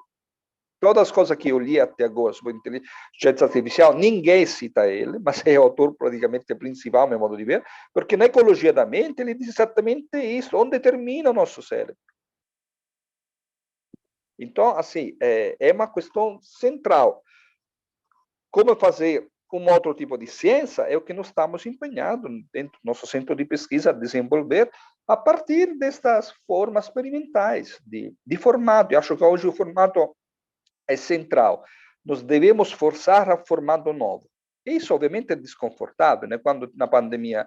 todas as coisas que eu li até agora sobre inteligência artificial, ninguém cita ele, mas é o autor praticamente principal, meu modo de ver, porque na ecologia da mente ele diz exatamente isso, onde termina o nosso cérebro. Então, assim, é uma questão central. Como fazer um outro tipo de ciência é o que nós estamos empenhados dentro do nosso centro de pesquisa a desenvolver a partir destas formas experimentais de formato. Eu acho que hoje o formato é central. Nós devemos forçar a formato novo. Isso, obviamente, é desconfortável, né? Quando, na pandemia,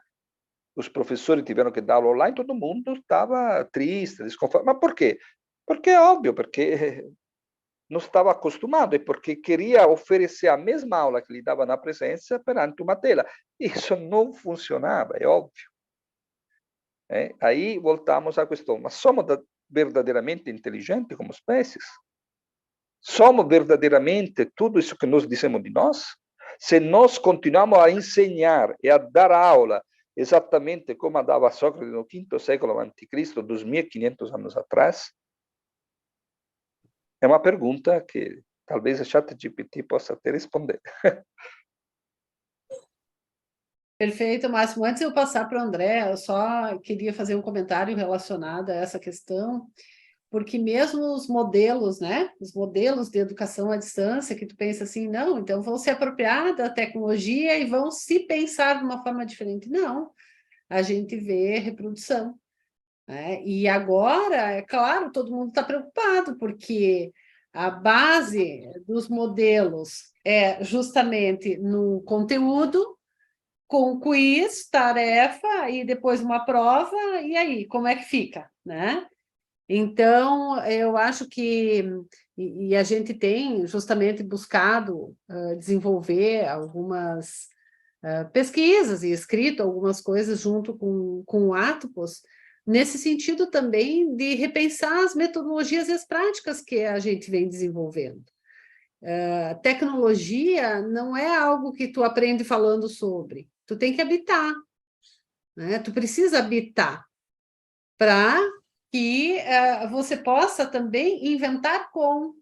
os professores tiveram que dar aula online, todo mundo estava triste, desconfortável. Mas por quê? Porque é óbvio, porque não estava acostumado, e porque queria oferecer a mesma aula que lhe dava na presença perante uma tela. Isso não funcionava, é óbvio. Aí voltamos à questão, mas somos verdadeiramente inteligentes como espécies? Somos verdadeiramente tudo isso que nós dizemos de nós? Se nós continuamos a ensinar e a dar aula exatamente como dava Sócrates no quinto século a.C., 2.500 anos atrás, é uma pergunta que talvez a ChatGPT possa até responder. Perfeito, Máximo. Antes de eu passar para o André, eu só queria fazer um comentário relacionado a essa questão, porque mesmo os modelos, né, os modelos de educação à distância, que tu pensa assim, não, então vão se apropriar da tecnologia e vão se pensar de uma forma diferente. Não, a gente vê reprodução. E agora, é claro, todo mundo está preocupado, porque a base dos modelos é justamente no conteúdo, com quiz, tarefa, e depois uma prova, e aí, como é que fica, né? Então, eu acho que, e a gente tem justamente buscado desenvolver algumas pesquisas e escrito algumas coisas junto com o Atopos, nesse sentido também de repensar as metodologias e as práticas que a gente vem desenvolvendo. Tecnologia não é algo que tu aprende falando sobre, tu tem que habitar, né? Tu precisa habitar para que você possa também inventar com.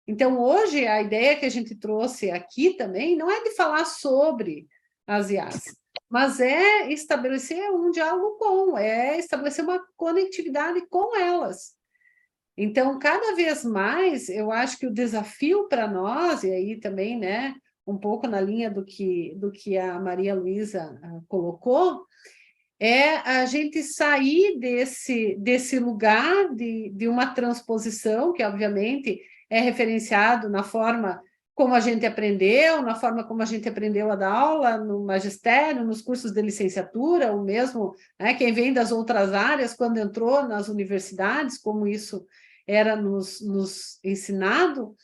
Então, hoje, a ideia que a gente trouxe aqui também não é de falar sobre as IAs, mas é estabelecer um diálogo com, é estabelecer uma conectividade com elas. Então, cada vez mais, eu acho que o desafio para nós, e aí também, né, um pouco na linha do que a Maria Luísa colocou, é a gente sair desse lugar de uma transposição, que obviamente é referenciado na forma como a gente aprendeu, na forma como a gente aprendeu a dar aula, no magistério, nos cursos de licenciatura, ou mesmo, né, quem vem das outras áreas, quando entrou nas universidades, como isso era nos ensinado,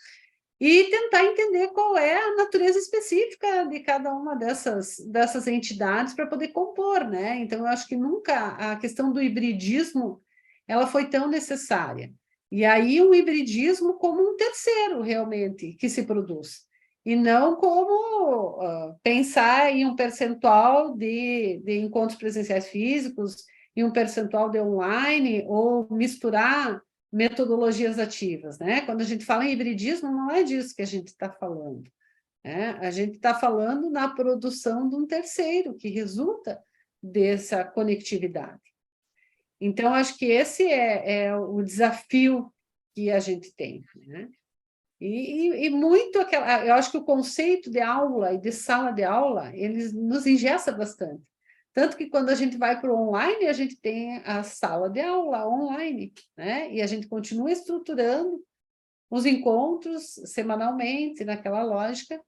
e tentar entender qual é a natureza específica de cada uma dessas entidades para poder compor, né? Então, eu acho que nunca a questão do hibridismo ela foi tão necessária. E aí um hibridismo como um terceiro, realmente, que se produz. E não como pensar em um percentual de encontros presenciais físicos, e um percentual de online, ou misturar metodologias ativas, né? Quando a gente fala em hibridismo, não é disso que a gente está falando, né? A gente está falando na produção de um terceiro, que resulta dessa conectividade. Então, acho que esse é o desafio que a gente tem, né? E muito aquela... Eu acho que o conceito de aula e de sala de aula, eles nos engessa bastante. Tanto que quando a gente vai para o online, a gente tem a sala de aula online, né? E a gente continua estruturando os encontros semanalmente, naquela lógica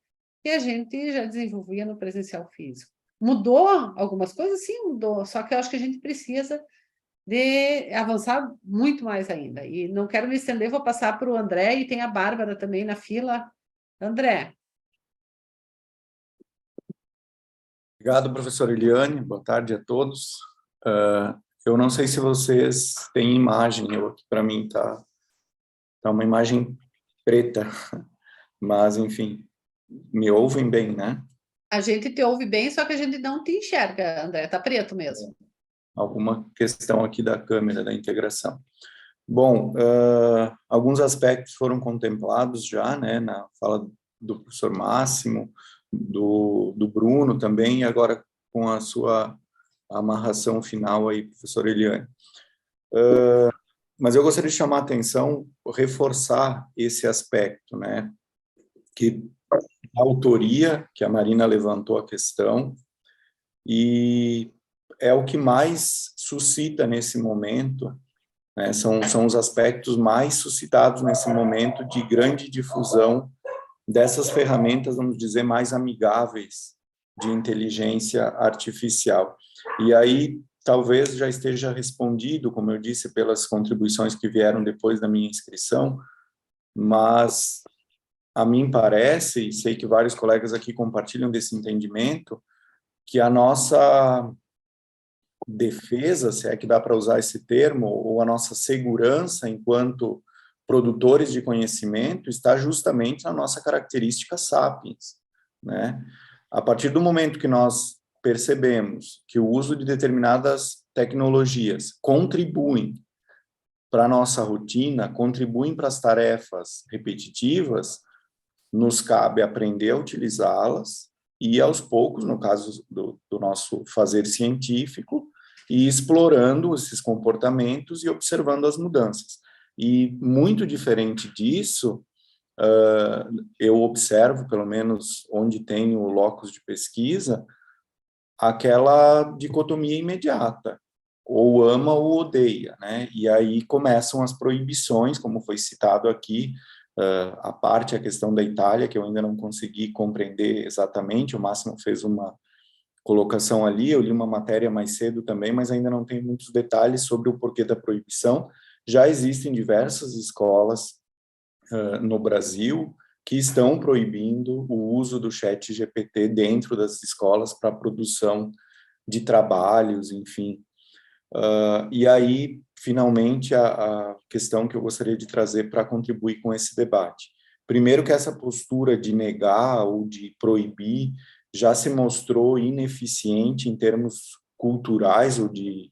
que a gente já desenvolvia no presencial físico. Mudou algumas coisas? Sim, mudou. Só que eu acho que a gente precisa de avançar muito mais ainda. E não quero me estender, vou passar para o André, e tem a Bárbara também na fila. André. Obrigado, professora Eliane. Boa tarde a todos. Eu não sei se vocês têm imagem, aqui para mim tá uma imagem preta, mas enfim, me ouvem bem, né? A gente te ouve bem, só que a gente não te enxerga, André, tá preto mesmo. Alguma questão aqui da câmera, da integração. Bom, alguns aspectos foram contemplados já, né, na fala do professor Máximo, do Bruno também, e agora com a sua amarração final aí, professor Eliane. Mas eu gostaria de chamar a atenção, reforçar esse aspecto, né, que a autoria, que a Marina levantou a questão, e é o que mais suscita nesse momento, né, são os aspectos mais suscitados nesse momento de grande difusão dessas ferramentas, vamos dizer, mais amigáveis de inteligência artificial. E aí, talvez já esteja respondido, como eu disse, pelas contribuições que vieram depois da minha inscrição, mas a mim parece, e sei que vários colegas aqui compartilham desse entendimento, que a nossa defesa, se é que dá para usar esse termo, ou a nossa segurança enquanto produtores de conhecimento está justamente na nossa característica sapiens, né? A partir do momento que nós percebemos que o uso de determinadas tecnologias contribuem para a nossa rotina, contribuem para as tarefas repetitivas, nos cabe aprender a utilizá-las e, aos poucos, no caso do nosso fazer científico, e explorando esses comportamentos e observando as mudanças. E, muito diferente disso, eu observo, pelo menos onde tenho o locus de pesquisa, aquela dicotomia imediata, ou ama ou odeia, né? E aí começam as proibições, como foi citado aqui, a parte, a questão da Itália, que eu ainda não consegui compreender exatamente, o Máximo fez uma colocação ali, eu li uma matéria mais cedo também, mas ainda não tenho muitos detalhes sobre o porquê da proibição. Já existem diversas escolas no Brasil que estão proibindo o uso do ChatGPT dentro das escolas para produção de trabalhos, enfim. E aí, finalmente, a questão que eu gostaria de trazer para contribuir com esse debate. Primeiro, que essa postura de negar ou de proibir já se mostrou ineficiente em termos culturais ou de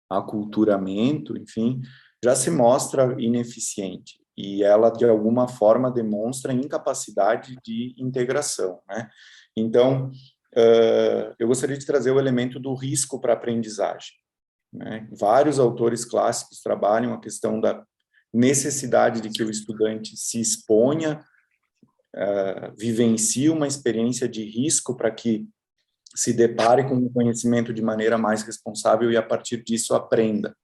aculturamento, enfim, já se mostra ineficiente e ela, de alguma forma, demonstra incapacidade de integração, né? Então, eu gostaria de trazer o elemento do risco para a aprendizagem, né? Vários autores clássicos trabalham a questão da necessidade de que o estudante se exponha, vivencie uma experiência de risco para que se depare com o conhecimento de maneira mais responsável e, a partir disso, aprenda,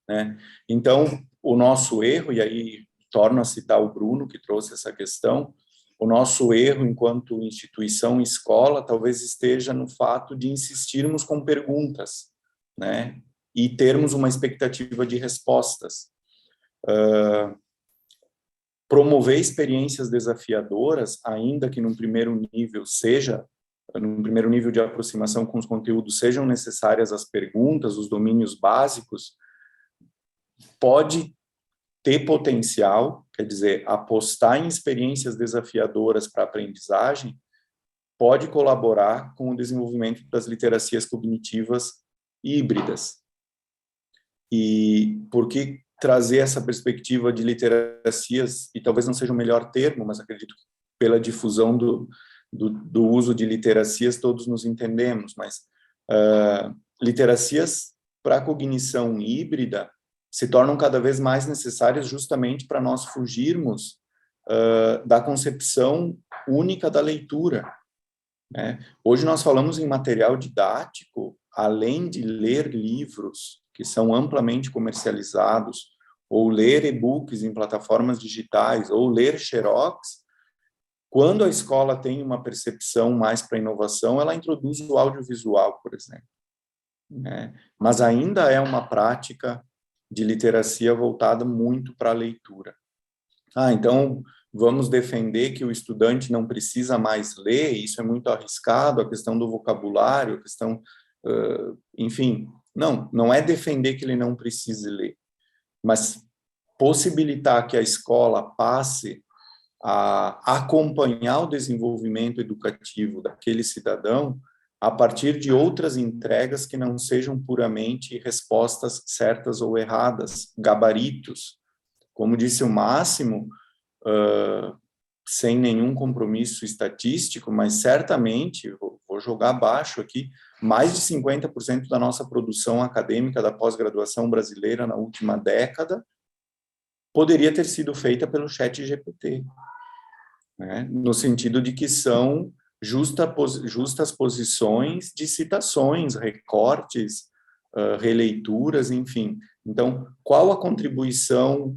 né? Então, o nosso erro, e aí torno a citar o Bruno, que trouxe essa questão, O nosso erro enquanto instituição, escola, talvez esteja no fato de insistirmos com perguntas, né? E termos uma expectativa de respostas. Promover experiências desafiadoras, ainda que num primeiro nível de aproximação com os conteúdos, sejam necessárias as perguntas, os domínios básicos, pode ter potencial, quer dizer, apostar em experiências desafiadoras para a aprendizagem, pode colaborar com o desenvolvimento das literacias cognitivas híbridas. E por que trazer essa perspectiva de literacias, e talvez não seja o melhor termo, mas acredito que pela difusão do uso de literacias todos nos entendemos, mas literacias para a cognição híbrida se tornam cada vez mais necessárias justamente para nós fugirmos da concepção única da leitura, né? Hoje nós falamos em material didático, além de ler livros que são amplamente comercializados, ou ler e-books em plataformas digitais, ou ler xerox. Quando a escola tem uma percepção mais para inovação, ela introduz o audiovisual, por exemplo, né? Mas ainda é uma prática de literacia voltada muito para a leitura. Então, vamos defender que o estudante não precisa mais ler, isso é muito arriscado, a questão do vocabulário, a questão, enfim, não é defender que ele não precise ler, mas possibilitar que a escola passe a acompanhar o desenvolvimento educativo daquele cidadão a partir de outras entregas que não sejam puramente respostas certas ou erradas, gabaritos. Como disse o Máximo, sem nenhum compromisso estatístico, mas certamente, vou jogar baixo aqui, mais de 50% da nossa produção acadêmica da pós-graduação brasileira na última década poderia ter sido feita pelo ChatGPT, né? No sentido de que são justas posições de citações, recortes, releituras, enfim. Então, qual a contribuição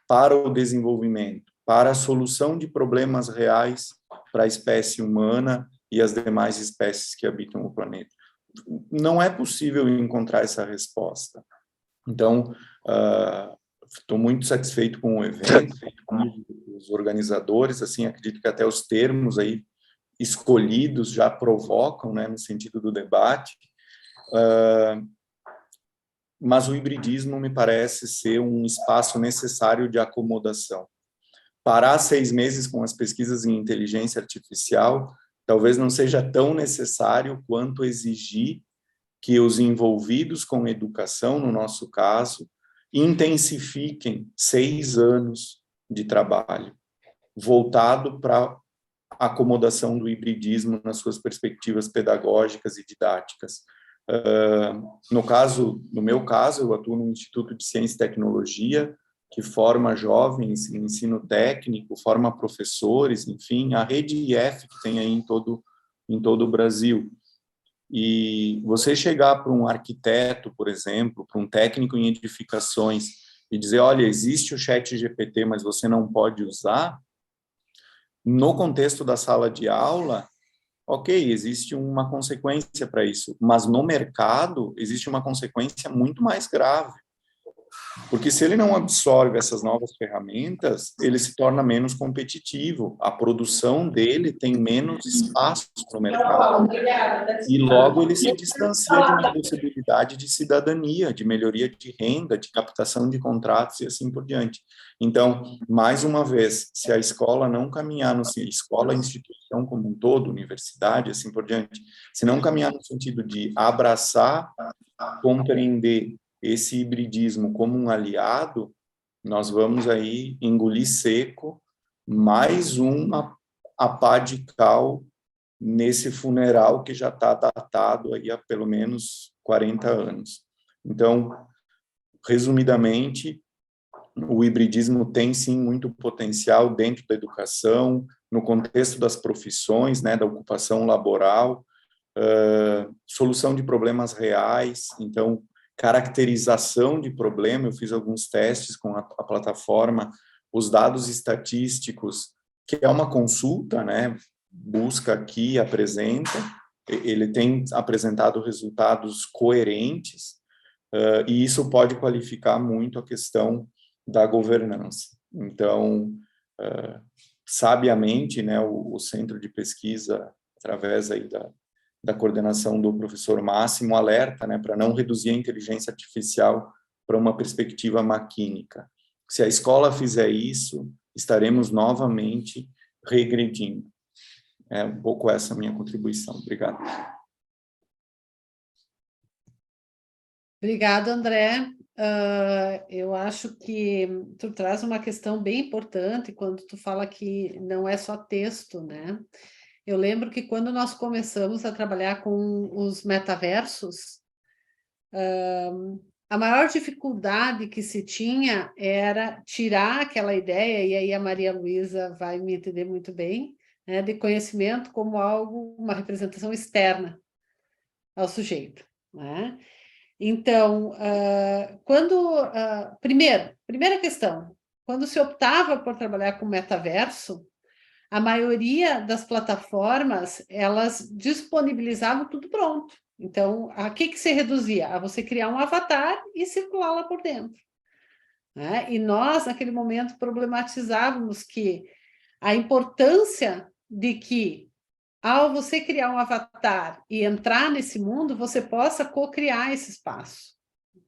para o desenvolvimento, para a solução de problemas reais para a espécie humana e as demais espécies que habitam o planeta? Não é possível encontrar essa resposta. Então, estou muito satisfeito com o evento, com os organizadores, assim, acredito que até os termos aí escolhidos já provocam, né, no sentido do debate, mas o hibridismo me parece ser um espaço necessário de acomodação. Parar 6 meses com as pesquisas em inteligência artificial talvez não seja tão necessário quanto exigir que os envolvidos com educação, no nosso caso, intensifiquem 6 anos de trabalho, voltado para a acomodação do hibridismo nas suas perspectivas pedagógicas e didáticas. No meu caso, eu atuo no Instituto de Ciência e Tecnologia, que forma jovens em ensino técnico, forma professores, enfim, a rede IF que tem aí em todo o Brasil. E você chegar para um arquiteto, por exemplo, para um técnico em edificações e dizer, olha, existe o ChatGPT, mas você não pode usar, no contexto da sala de aula, ok, existe uma consequência para isso, mas no mercado existe uma consequência muito mais grave. Porque se ele não absorve essas novas ferramentas, ele se torna menos competitivo, a produção dele tem menos espaço no mercado. E logo ele se distancia de uma possibilidade de cidadania, de melhoria de renda, de captação de contratos e assim por diante. Então, mais uma vez, se a escola não caminhar escola, instituição como um todo, universidade, assim por diante, se não caminhar no sentido de abraçar, compreender esse hibridismo como um aliado, nós vamos aí engolir seco mais uma pá de cal nesse funeral que já está datado aí há pelo menos 40 anos. Então, resumidamente, o hibridismo tem sim muito potencial dentro da educação, no contexto das profissões, né, da ocupação laboral, solução de problemas reais, então, caracterização de problema, eu fiz alguns testes com a plataforma, os dados estatísticos que é uma consulta, né? Busca aqui, apresenta, ele tem apresentado resultados coerentes, e isso pode qualificar muito a questão da governança. Então, sabiamente, né, o Centro de Pesquisa, através aí da coordenação do professor Máximo, alerta, né, para não reduzir a inteligência artificial para uma perspectiva maquínica. Se a escola fizer isso, estaremos novamente regredindo. É um pouco essa a minha contribuição. Obrigado. Obrigada, André. Eu acho que tu traz uma questão bem importante quando tu fala que não é só texto, né? Eu lembro que quando nós começamos a trabalhar com os metaversos, a maior dificuldade que se tinha era tirar aquela ideia, e aí a Maria Luísa vai me entender muito bem, né, de conhecimento como algo, uma representação externa ao sujeito, né? Então, primeira questão, quando se optava por trabalhar com metaverso, a maioria das plataformas, elas disponibilizavam tudo pronto. Então, a que se reduzia? A você criar um avatar e circular lá por dentro, né? E nós, naquele momento, problematizávamos que a importância de que, ao você criar um avatar e entrar nesse mundo, você possa co-criar esse espaço,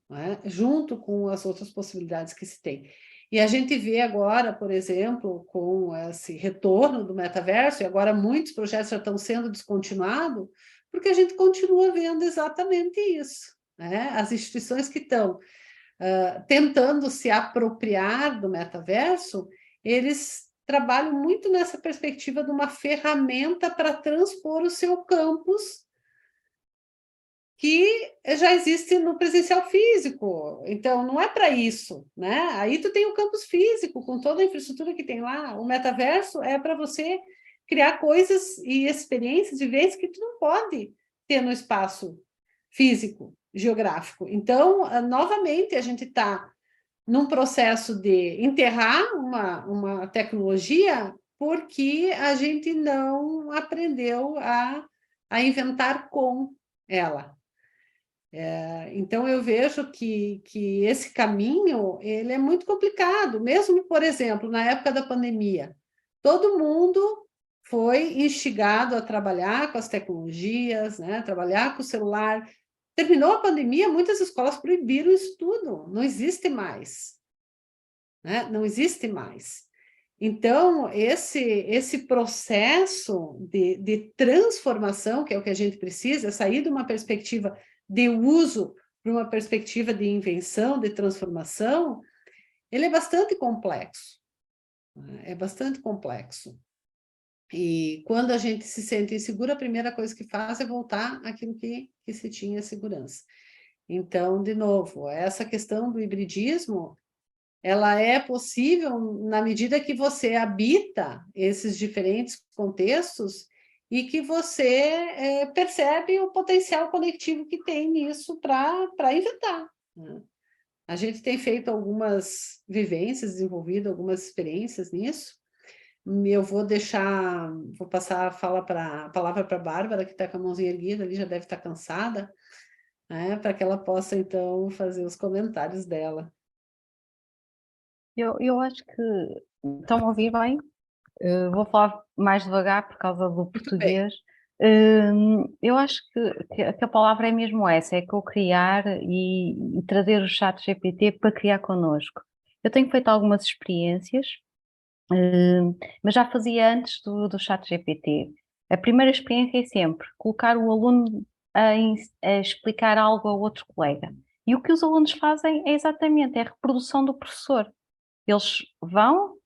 né? Junto com as outras possibilidades que se tem. E a gente vê agora, por exemplo, com esse retorno do metaverso, e agora muitos projetos já estão sendo descontinuados, porque a gente continua vendo exatamente isso, né? As instituições que estão tentando se apropriar do metaverso, eles trabalham muito nessa perspectiva de uma ferramenta para transpor o seu campus que já existe no presencial físico. Então, não é para isso, né? Aí tu tem o campus físico, com toda a infraestrutura que tem lá. O metaverso é para você criar coisas e experiências, vivências que tu não pode ter no espaço físico, geográfico. Então, novamente, a gente está num processo de enterrar uma tecnologia porque a gente não aprendeu a inventar com ela. Então, eu vejo que esse caminho ele é muito complicado, mesmo, por exemplo, na época da pandemia. Todo mundo foi instigado a trabalhar com as tecnologias, né? Trabalhar com o celular. Terminou a pandemia, muitas escolas proibiram o estudo, não existe mais, né? Não existe mais. Então, esse processo de transformação, que é o que a gente precisa, sair de uma perspectiva de uso para uma perspectiva de invenção, de transformação, ele é bastante complexo. É bastante complexo. E quando a gente se sente inseguro, a primeira coisa que faz é voltar àquilo que se tinha segurança. Então, de novo, essa questão do hibridismo, ela é possível na medida que você habita esses diferentes contextos e que você percebe o potencial conectivo que tem nisso para inventar, né? A gente tem feito algumas vivências, desenvolvido algumas experiências nisso. Eu vou passar a palavra para a Bárbara, que está com a mãozinha erguida, ali já deve estar cansada, né, para que ela possa, então, fazer os comentários dela. Eu acho que estão a ouvir bem? Vou falar mais devagar por causa do português. Eu acho que a palavra é mesmo essa, é co-criar e trazer o ChatGPT para criar connosco. Eu tenho feito algumas experiências, mas já fazia antes do ChatGPT. A primeira experiência é sempre colocar o aluno a explicar algo a outro colega. E o que os alunos fazem é exatamente a reprodução do professor. Eles vão,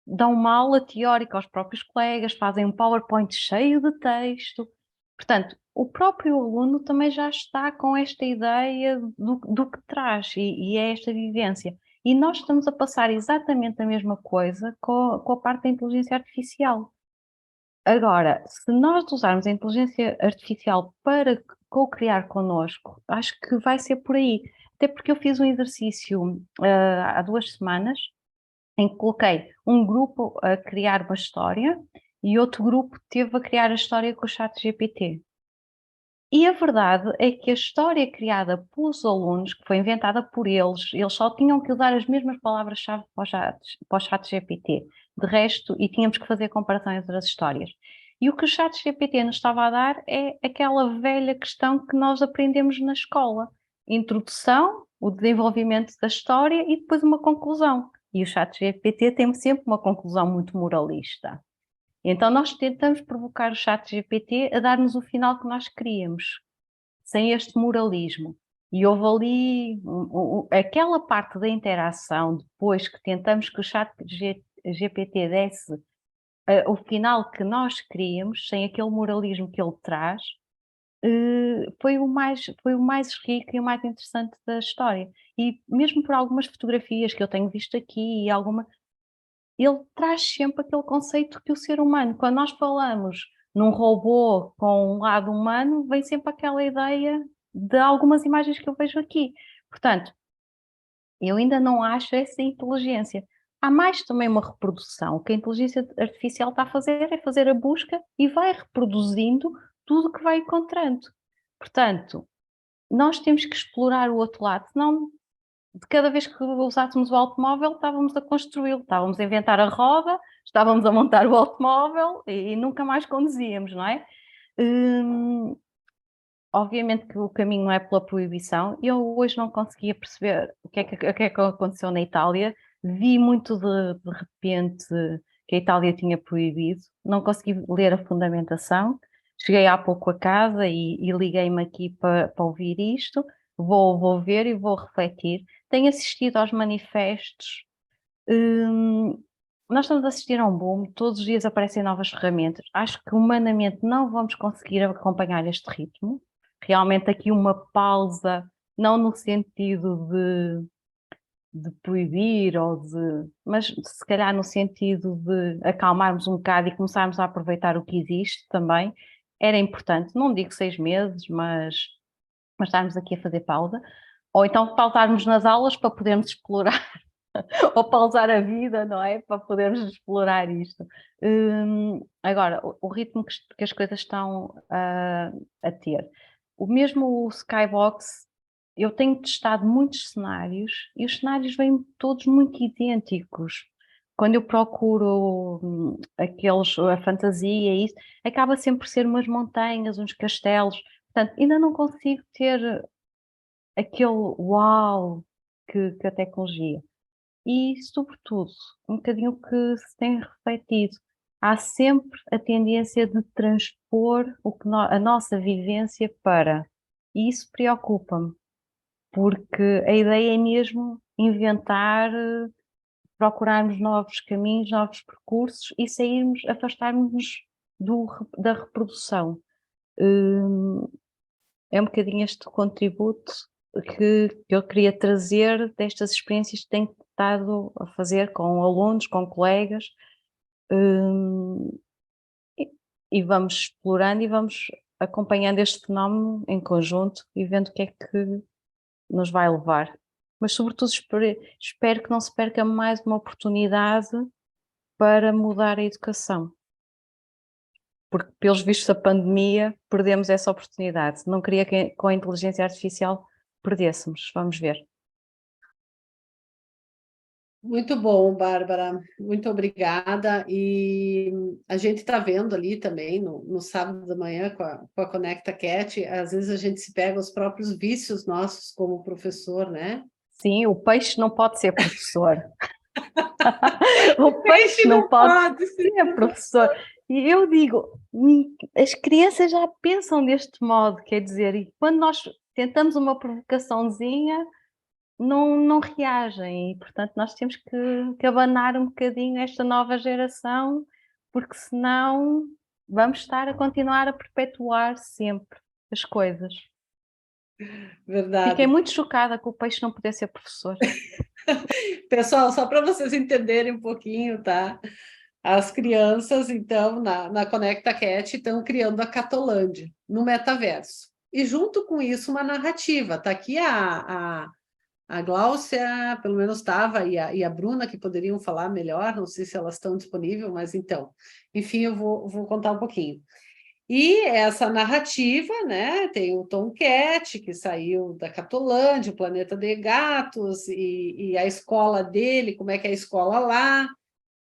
dão uma aula teórica aos próprios colegas, fazem um PowerPoint cheio de texto. Portanto, o próprio aluno também já está com esta ideia do que traz e é esta vivência. E nós estamos a passar exatamente a mesma coisa com a parte da inteligência artificial. Agora, se nós usarmos a inteligência artificial para co-criar connosco, acho que vai ser por aí. Até porque eu fiz um exercício há 2 semanas em que coloquei um grupo a criar uma história e outro grupo teve a criar a história com o ChatGPT. E a verdade é que a história criada pelos alunos, que foi inventada por eles só tinham que usar as mesmas palavras-chave para o ChatGPT. De resto, e tínhamos que fazer comparação entre as histórias. E o que o ChatGPT nos estava a dar é aquela velha questão que nós aprendemos na escola. Introdução, o desenvolvimento da história e depois uma conclusão. E o ChatGPT tem sempre uma conclusão muito moralista. Então nós tentamos provocar o ChatGPT a dar-nos o final que nós queríamos, sem este moralismo. E houve ali aquela parte da interação, depois que tentamos que o ChatGPT desse o final que nós queríamos, sem aquele moralismo que ele traz, foi o mais rico e o mais interessante da história. E mesmo por algumas fotografias que eu tenho visto aqui, ele traz sempre aquele conceito que o ser humano, quando nós falamos num robô com um lado humano, vem sempre aquela ideia de algumas imagens que eu vejo aqui. Portanto, eu ainda não acho essa inteligência. Há mais também uma reprodução. O que a inteligência artificial está a fazer é fazer a busca e vai reproduzindo tudo o que vai encontrando. Portanto, nós temos que explorar o outro lado, senão de cada vez que usássemos o automóvel, estávamos a construí-lo, estávamos a inventar a roda, estávamos a montar o automóvel e nunca mais conduzíamos, não é? Obviamente que o caminho não é pela proibição. Eu hoje não conseguia perceber o que é que aconteceu na Itália. Vi muito de repente que a Itália tinha proibido. Não consegui ler a fundamentação. Cheguei há pouco a casa e liguei-me aqui para ouvir isto. Vou ver e vou refletir. Tenho assistido aos manifestos. Nós estamos a assistir a um boom. Todos os dias aparecem novas ferramentas. Acho que humanamente não vamos conseguir acompanhar este ritmo. Realmente aqui uma pausa, não no sentido de proibir, mas se calhar no sentido de acalmarmos um bocado e começarmos a aproveitar o que existe também, era importante. Não digo 6 meses, mas estarmos aqui a fazer pausa. Ou então pausarmos nas aulas para podermos explorar, ou pausar a vida, não é? Para podermos explorar isto. Agora, o ritmo que as coisas estão a ter. O mesmo Skybox, eu tenho testado muitos cenários e os cenários vêm todos muito idênticos. Quando eu procuro a fantasia e isso, acaba sempre por ser umas montanhas, uns castelos. Portanto, ainda não consigo ter aquele uau que a tecnologia. E, sobretudo, um bocadinho que se tem refletido, há sempre a tendência de transpor a nossa vivência para. E isso preocupa-me, porque a ideia é mesmo inventar, procurarmos novos caminhos, novos percursos e afastarmos-nos da reprodução. É um bocadinho este contributo que eu queria trazer destas experiências que tenho estado a fazer com alunos, com colegas, e vamos explorando e vamos acompanhando este fenómeno em conjunto e vendo o que é que nos vai levar. Mas, sobretudo, espero que não se perca mais uma oportunidade para mudar a educação. Porque, pelos vistos da pandemia, perdemos essa oportunidade. Não queria que com a inteligência artificial perdêssemos. Vamos ver. Muito bom, Bárbara. Muito obrigada. E a gente está vendo ali também, no sábado da manhã, com a Conecta Cat, às vezes a gente se pega os próprios vícios nossos como professor, né? Sim, o peixe não pode ser professor. O peixe não pode ser professor. E eu digo, as crianças já pensam deste modo, quer dizer, e quando nós tentamos uma provocaçãozinha, não reagem. E, portanto, nós temos que abanar um bocadinho esta nova geração, porque senão vamos estar a continuar a perpetuar sempre as coisas. Verdade. Fiquei muito chocada que o peixe não pudesse ser professor. Pessoal, só para vocês entenderem um pouquinho, tá? As crianças, então, na Conecta Cat, estão criando a Catolândia, no metaverso. E junto com isso, uma narrativa. Está aqui a A Gláucia, pelo menos estava, e a Bruna, que poderiam falar melhor, não sei se elas estão disponíveis, mas então, enfim, eu vou contar um pouquinho. E essa narrativa, né, tem o Tomcat, que saiu da Catolândia, o Planeta de Gatos, e a escola dele, como é que é a escola lá,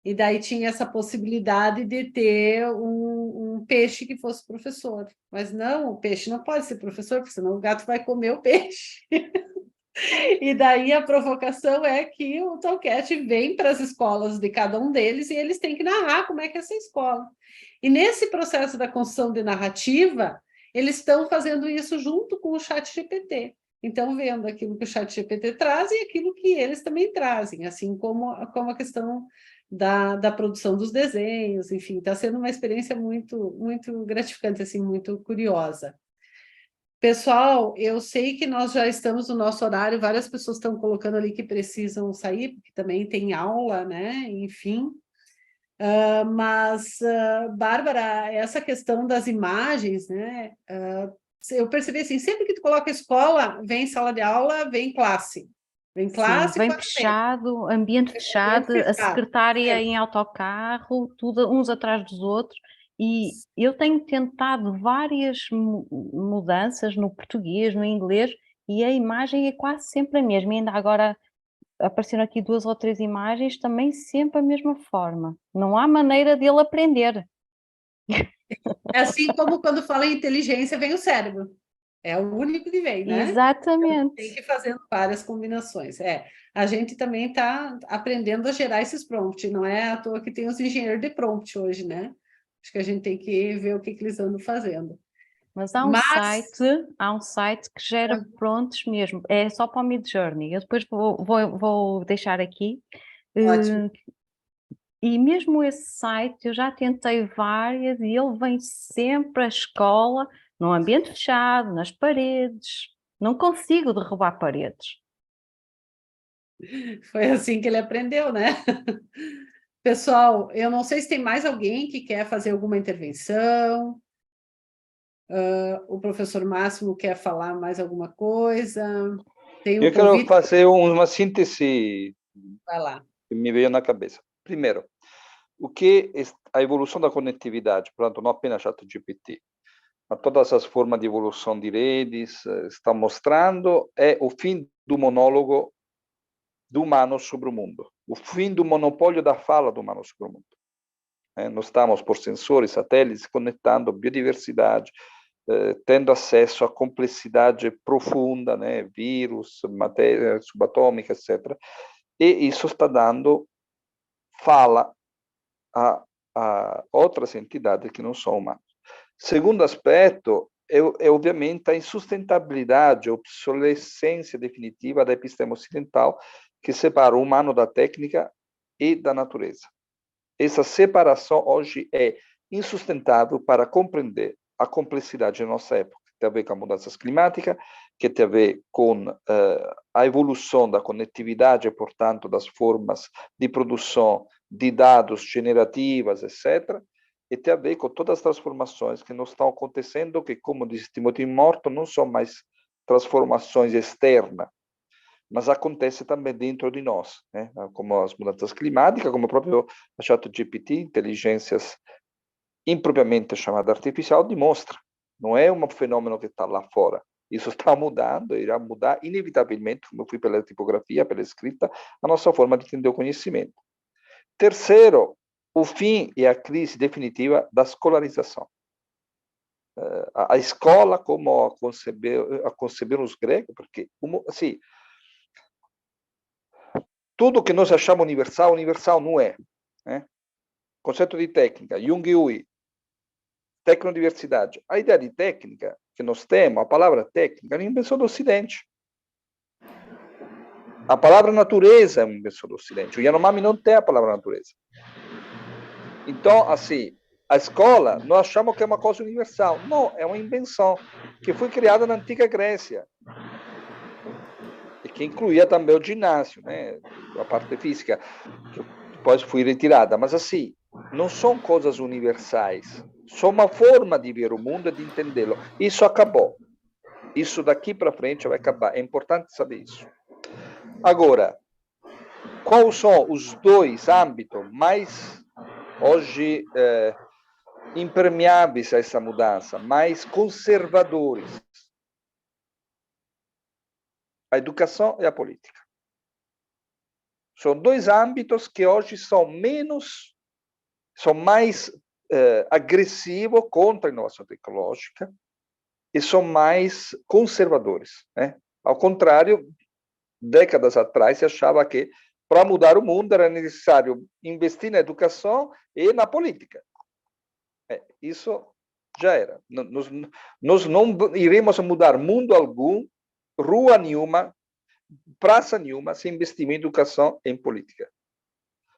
e daí tinha essa possibilidade de ter um peixe que fosse professor. Mas não, o peixe não pode ser professor, porque senão o gato vai comer o peixe. E daí a provocação é que o Tomcat vem para as escolas de cada um deles e eles têm que narrar como é que é essa escola. E nesse processo da construção de narrativa, eles estão fazendo isso junto com o ChatGPT. Então, vendo aquilo que o ChatGPT traz e aquilo que eles também trazem, assim como a questão da produção dos desenhos, enfim, está sendo uma experiência muito, muito gratificante, assim, muito curiosa. Pessoal, eu sei que nós já estamos no nosso horário, várias pessoas estão colocando ali que precisam sair, porque também tem aula, né? Enfim. Bárbara, essa questão das imagens, né? Eu percebi assim, sempre que tu coloca escola, vem sala de aula, vem classe. Vem classe, sim, vem fechado, ambiente fechado, a secretária em autocarro, tudo uns atrás dos outros. E eu tenho tentado várias mudanças no português, no inglês, e a imagem é quase sempre a mesma. E ainda agora apareceram aqui 2 ou 3 imagens, também sempre a mesma forma. Não há maneira de ele aprender. É assim como quando fala em inteligência, vem o cérebro. É o único que vem, né? Exatamente. Tem que ir fazendo várias combinações. A gente também está aprendendo a gerar esses prompts, não é à toa que tem os engenheiros de prompt hoje, né? Acho que a gente tem que ver o que eles andam fazendo. Mas há um site que gera prompts mesmo, é só para o Midjourney. Eu depois vou deixar aqui. Ótimo. E mesmo esse site, eu já tentei várias e ele vem sempre à escola, num ambiente fechado, nas paredes. Não consigo derrubar paredes. Foi assim que ele aprendeu, né? Pessoal, eu não sei se tem mais alguém que quer fazer alguma intervenção. O professor Máximo quer falar mais alguma coisa. Eu quero fazer uma síntese. Vai lá. Que me veio na cabeça. Primeiro, o que a evolução da conectividade, portanto, não apenas ChatGPT, mas todas as formas de evolução de redes está mostrando é o fim do monólogo do humano sobre o mundo, o fim do monopólio da fala do humano sobre o mundo. Nós estamos, por sensores, satélites, conectando biodiversidade, tendo acesso à complexidade profunda, né, vírus, matéria subatômica, etc. E isso está dando fala a outras entidades que não são humanas. Segundo aspecto, é obviamente a insustentabilidade, a obsolescência definitiva da episteme ocidental, que separa o humano da técnica e da natureza. Essa separação hoje é insustentável para compreender a complexidade da nossa época, que tem a ver com as mudanças climáticas, que tem a ver com a evolução da conectividade e, portanto, das formas de produção de dados generativas, etc., e tem a ver com todas as transformações que não estão acontecendo, que, como diz Timothy Morton, não são mais transformações externas, mas acontece também dentro de nós, né? Como as mudanças climáticas, como o próprio ChatGPT, inteligências impropriamente chamada artificial, demonstra. Não é um fenômeno que está lá fora. Isso está mudando, irá mudar inevitavelmente, como eu fui pela tipografia, pela escrita, a nossa forma de entender o conhecimento. Terceiro, o fim e a crise definitiva da escolarização. A escola, como a conceberam os gregos, porque, assim, tudo que nós achamos universal, universal não é. Né? Conceito de técnica, Jung e Ui, tecnodiversidade. A ideia de técnica que nós temos, a palavra técnica, é uma invenção do Ocidente. A palavra natureza é uma invenção do Ocidente. O Yanomami não tem a palavra natureza. Então, assim, a escola, nós achamos que é uma coisa universal. Não, é uma invenção que foi criada na antiga Grécia. E que incluía também o ginásio, né? A parte física, que depois foi retirada. Mas, assim, não são coisas universais. São uma forma de ver o mundo e de entendê-lo. Isso acabou. Isso daqui para frente vai acabar. É importante saber isso. Agora, quais são os dois âmbitos mais, hoje, impermeáveis a essa mudança, mais conservadores? A educação e a política. São dois âmbitos que hoje são mais agressivos contra a inovação tecnológica e são mais conservadores, né? Ao contrário, décadas atrás se achava que para mudar o mundo era necessário investir na educação e na política. Isso já era. Nós não iremos mudar mundo algum, rua nenhuma, praça nenhuma, sem investir em educação e em política.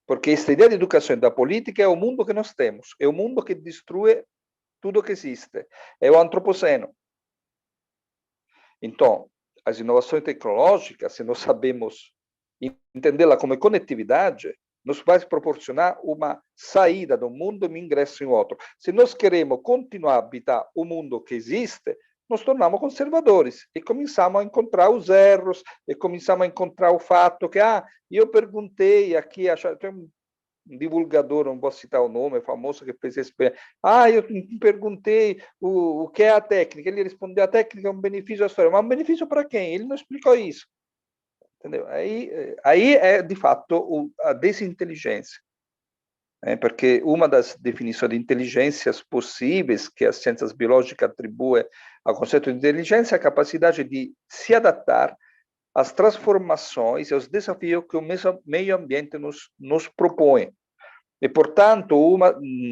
Porque esta ideia de educação e da política é o mundo que nós temos, é o mundo que destrui tudo que existe, é o antropoceno. Então, as inovações tecnológicas, se nós sabemos entendê-la como conectividade, nos vai proporcionar uma saída do mundo e um ingresso em outro. Se nós queremos continuar a habitar o mundo que existe, nos tornamos conservadores e começamos a encontrar os erros, e começamos a encontrar o fato que, eu perguntei aqui, tem um divulgador, não vou citar o nome, famoso, que fez esse... eu perguntei o que é a técnica, ele respondeu, a técnica é um benefício à história, mas um benefício para quem? Ele não explicou isso. Entendeu? Aí é, de fato, a desinteligência. Porque uma das definições de inteligências possíveis que as ciências biológicas atribuem ao conceito de inteligência é a capacidade de se adaptar às transformações e aos desafios que o meio ambiente nos propõe. E, portanto,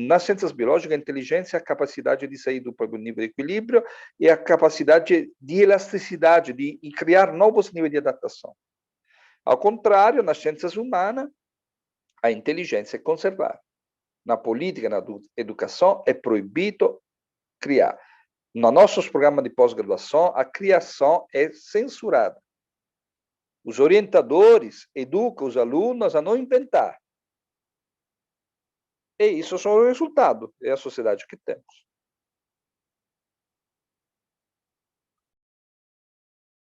nas ciências biológicas, a inteligência é a capacidade de sair do próprio nível de equilíbrio e a capacidade de elasticidade, de criar novos níveis de adaptação. Ao contrário, nas ciências humanas, a inteligência é conservar. Na política, na educação, é proibido criar. Nos nossos programas de pós-graduação, a criação é censurada. Os orientadores educam os alunos a não inventar. E isso é o resultado, é a sociedade que temos.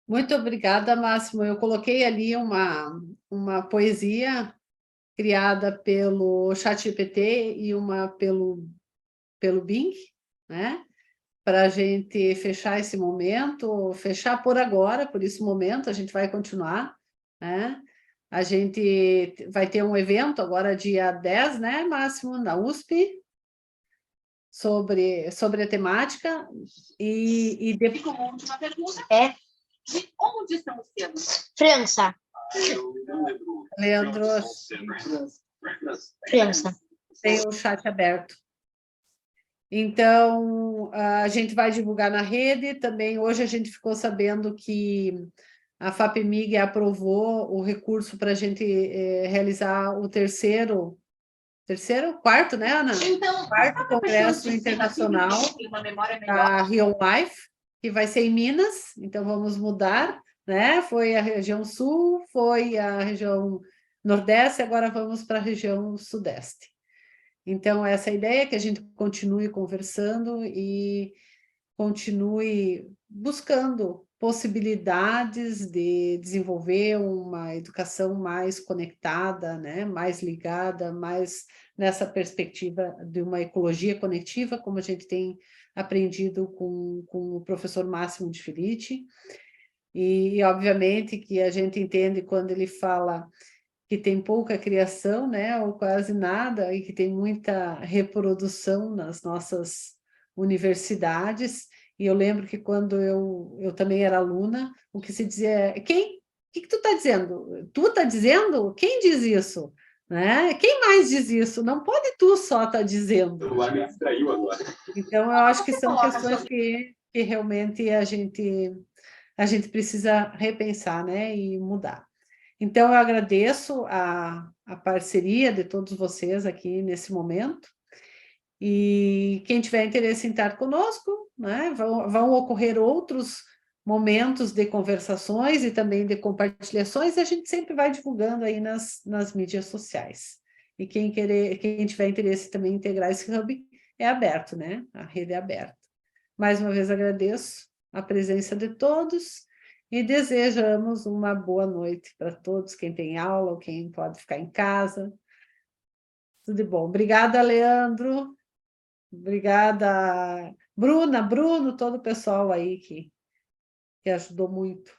Muito obrigada, Máximo. Eu coloquei ali uma poesia criada pelo ChatGPT e uma pelo Bing, né? Para a gente fechar esse momento, fechar por agora, por esse momento, a gente vai continuar, né? A gente vai ter um evento agora, dia 10, né, Máximo, na USP, sobre a temática, e depois... Como última pergunta, de onde estamos sendo? França. Leandro, França. tem o chat aberto. Então, a gente vai divulgar na rede. Também hoje a gente ficou sabendo que a FAPEMIG aprovou o recurso para a gente realizar o quarto, né, Ana? Então, quarto Congresso Internacional da Rion Life, que vai ser em Minas. Então, vamos mudar, né? Foi a região sul, foi a região nordeste, agora vamos para a região sudeste. Então, essa é a ideia, que a gente continue conversando e continue buscando possibilidades de desenvolver uma educação mais conectada, né? Mais ligada, mais nessa perspectiva de uma ecologia conectiva, como a gente tem aprendido com o professor Máximo de Felice. E, obviamente, que a gente entende quando ele fala que tem pouca criação, né, ou quase nada, e que tem muita reprodução nas nossas universidades. E eu lembro que quando eu também era aluna, o que se dizia é: o que tu está dizendo? Tu está dizendo? Quem diz isso? Né? Quem mais diz isso? Não pode tu só estar dizendo. Me distraiu agora. Então, eu acho que são questões que realmente a gente precisa repensar, né, e mudar. Então, eu agradeço a parceria de todos vocês aqui nesse momento, e quem tiver interesse em estar conosco, né, vão ocorrer outros momentos de conversações e também de compartilhações, e a gente sempre vai divulgando aí nas mídias sociais. E quem tiver interesse também em integrar esse hub, é aberto, né? A rede é aberta. Mais uma vez agradeço a presença de todos, e desejamos uma boa noite para todos, quem tem aula ou quem pode ficar em casa. Tudo de bom. Obrigada, Leandro. Obrigada, Bruna, Bruno, todo o pessoal aí que ajudou muito.